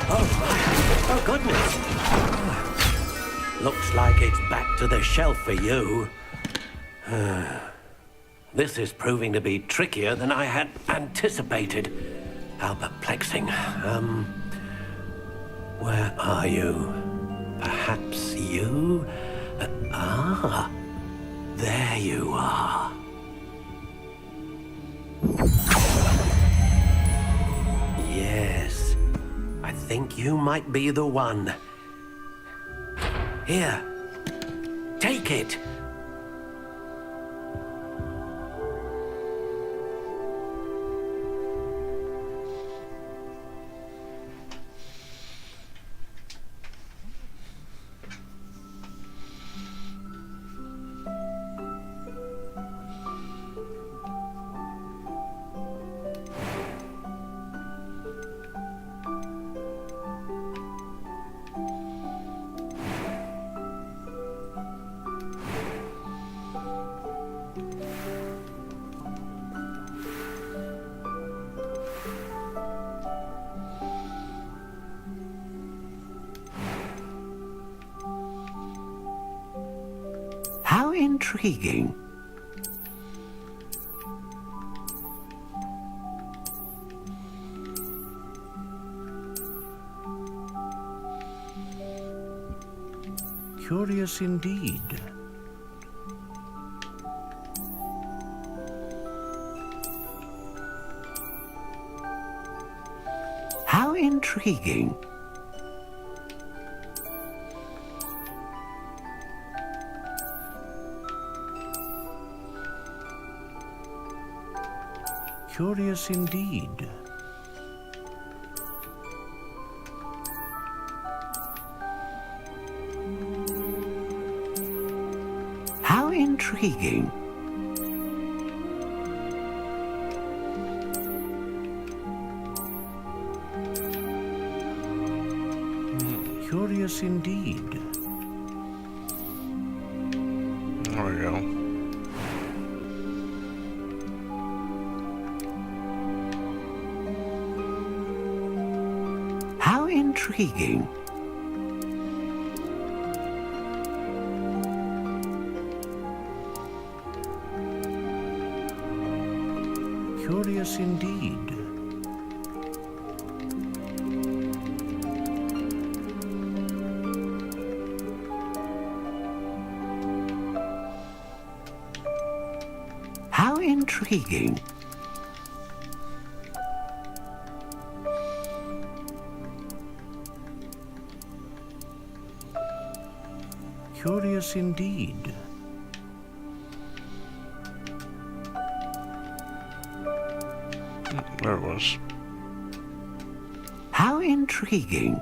Oh, goodness. Looks like it's back to the shelf for you. This is proving to be trickier than I had anticipated. How perplexing. Where are you? Perhaps you? There you are. Yes, I think you might be the one. Here, take it. How intriguing. Curious indeed. How intriguing. Curious indeed. How intriguing. Curious indeed. There we go. How intriguing. Curious indeed. How intriguing. Curious indeed. There it was. How intriguing.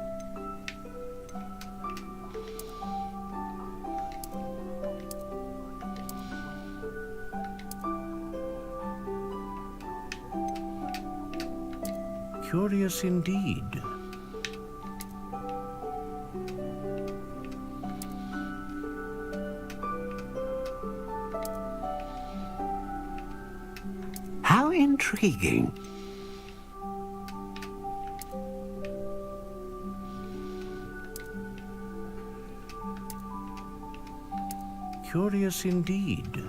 Curious indeed. How intriguing. Curious indeed.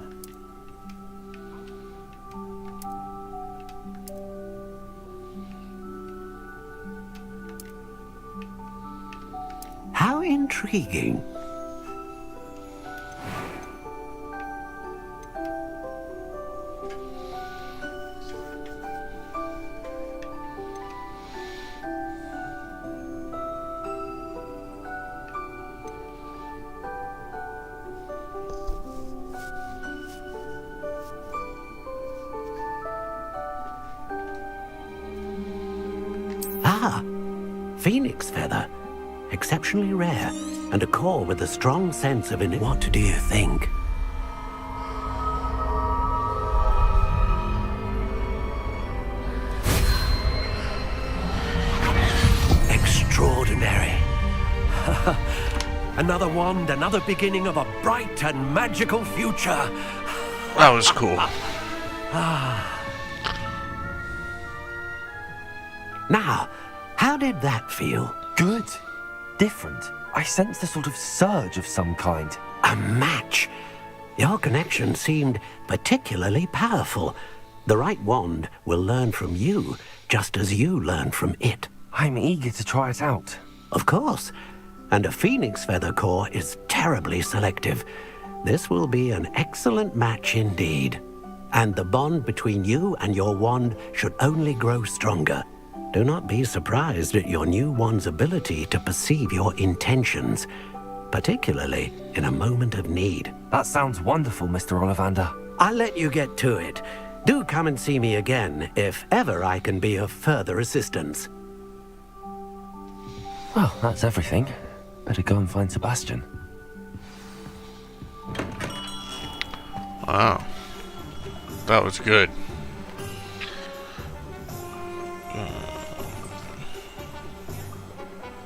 How intriguing. Ah, phoenix feather. Exceptionally rare, and a core with a strong sense of What do you think? Extraordinary. Another wand, another beginning of a bright and magical future. That was cool. Now, how did that feel? Good. Different. I sensed a sort of surge of some kind. A match. Your connection seemed particularly powerful. The right wand will learn from you, just as you learn from it. I'm eager to try it out. Of course. And a phoenix feather core is terribly selective. This will be an excellent match indeed. And the bond between you and your wand should only grow stronger. Do not be surprised at your new wand's ability to perceive your intentions, particularly in a moment of need. That sounds wonderful, Mr. Ollivander. I'll let you get to it. Do come and see me again if ever I can be of further assistance. Well, that's everything. Better go and find Sebastian. Wow. That was good.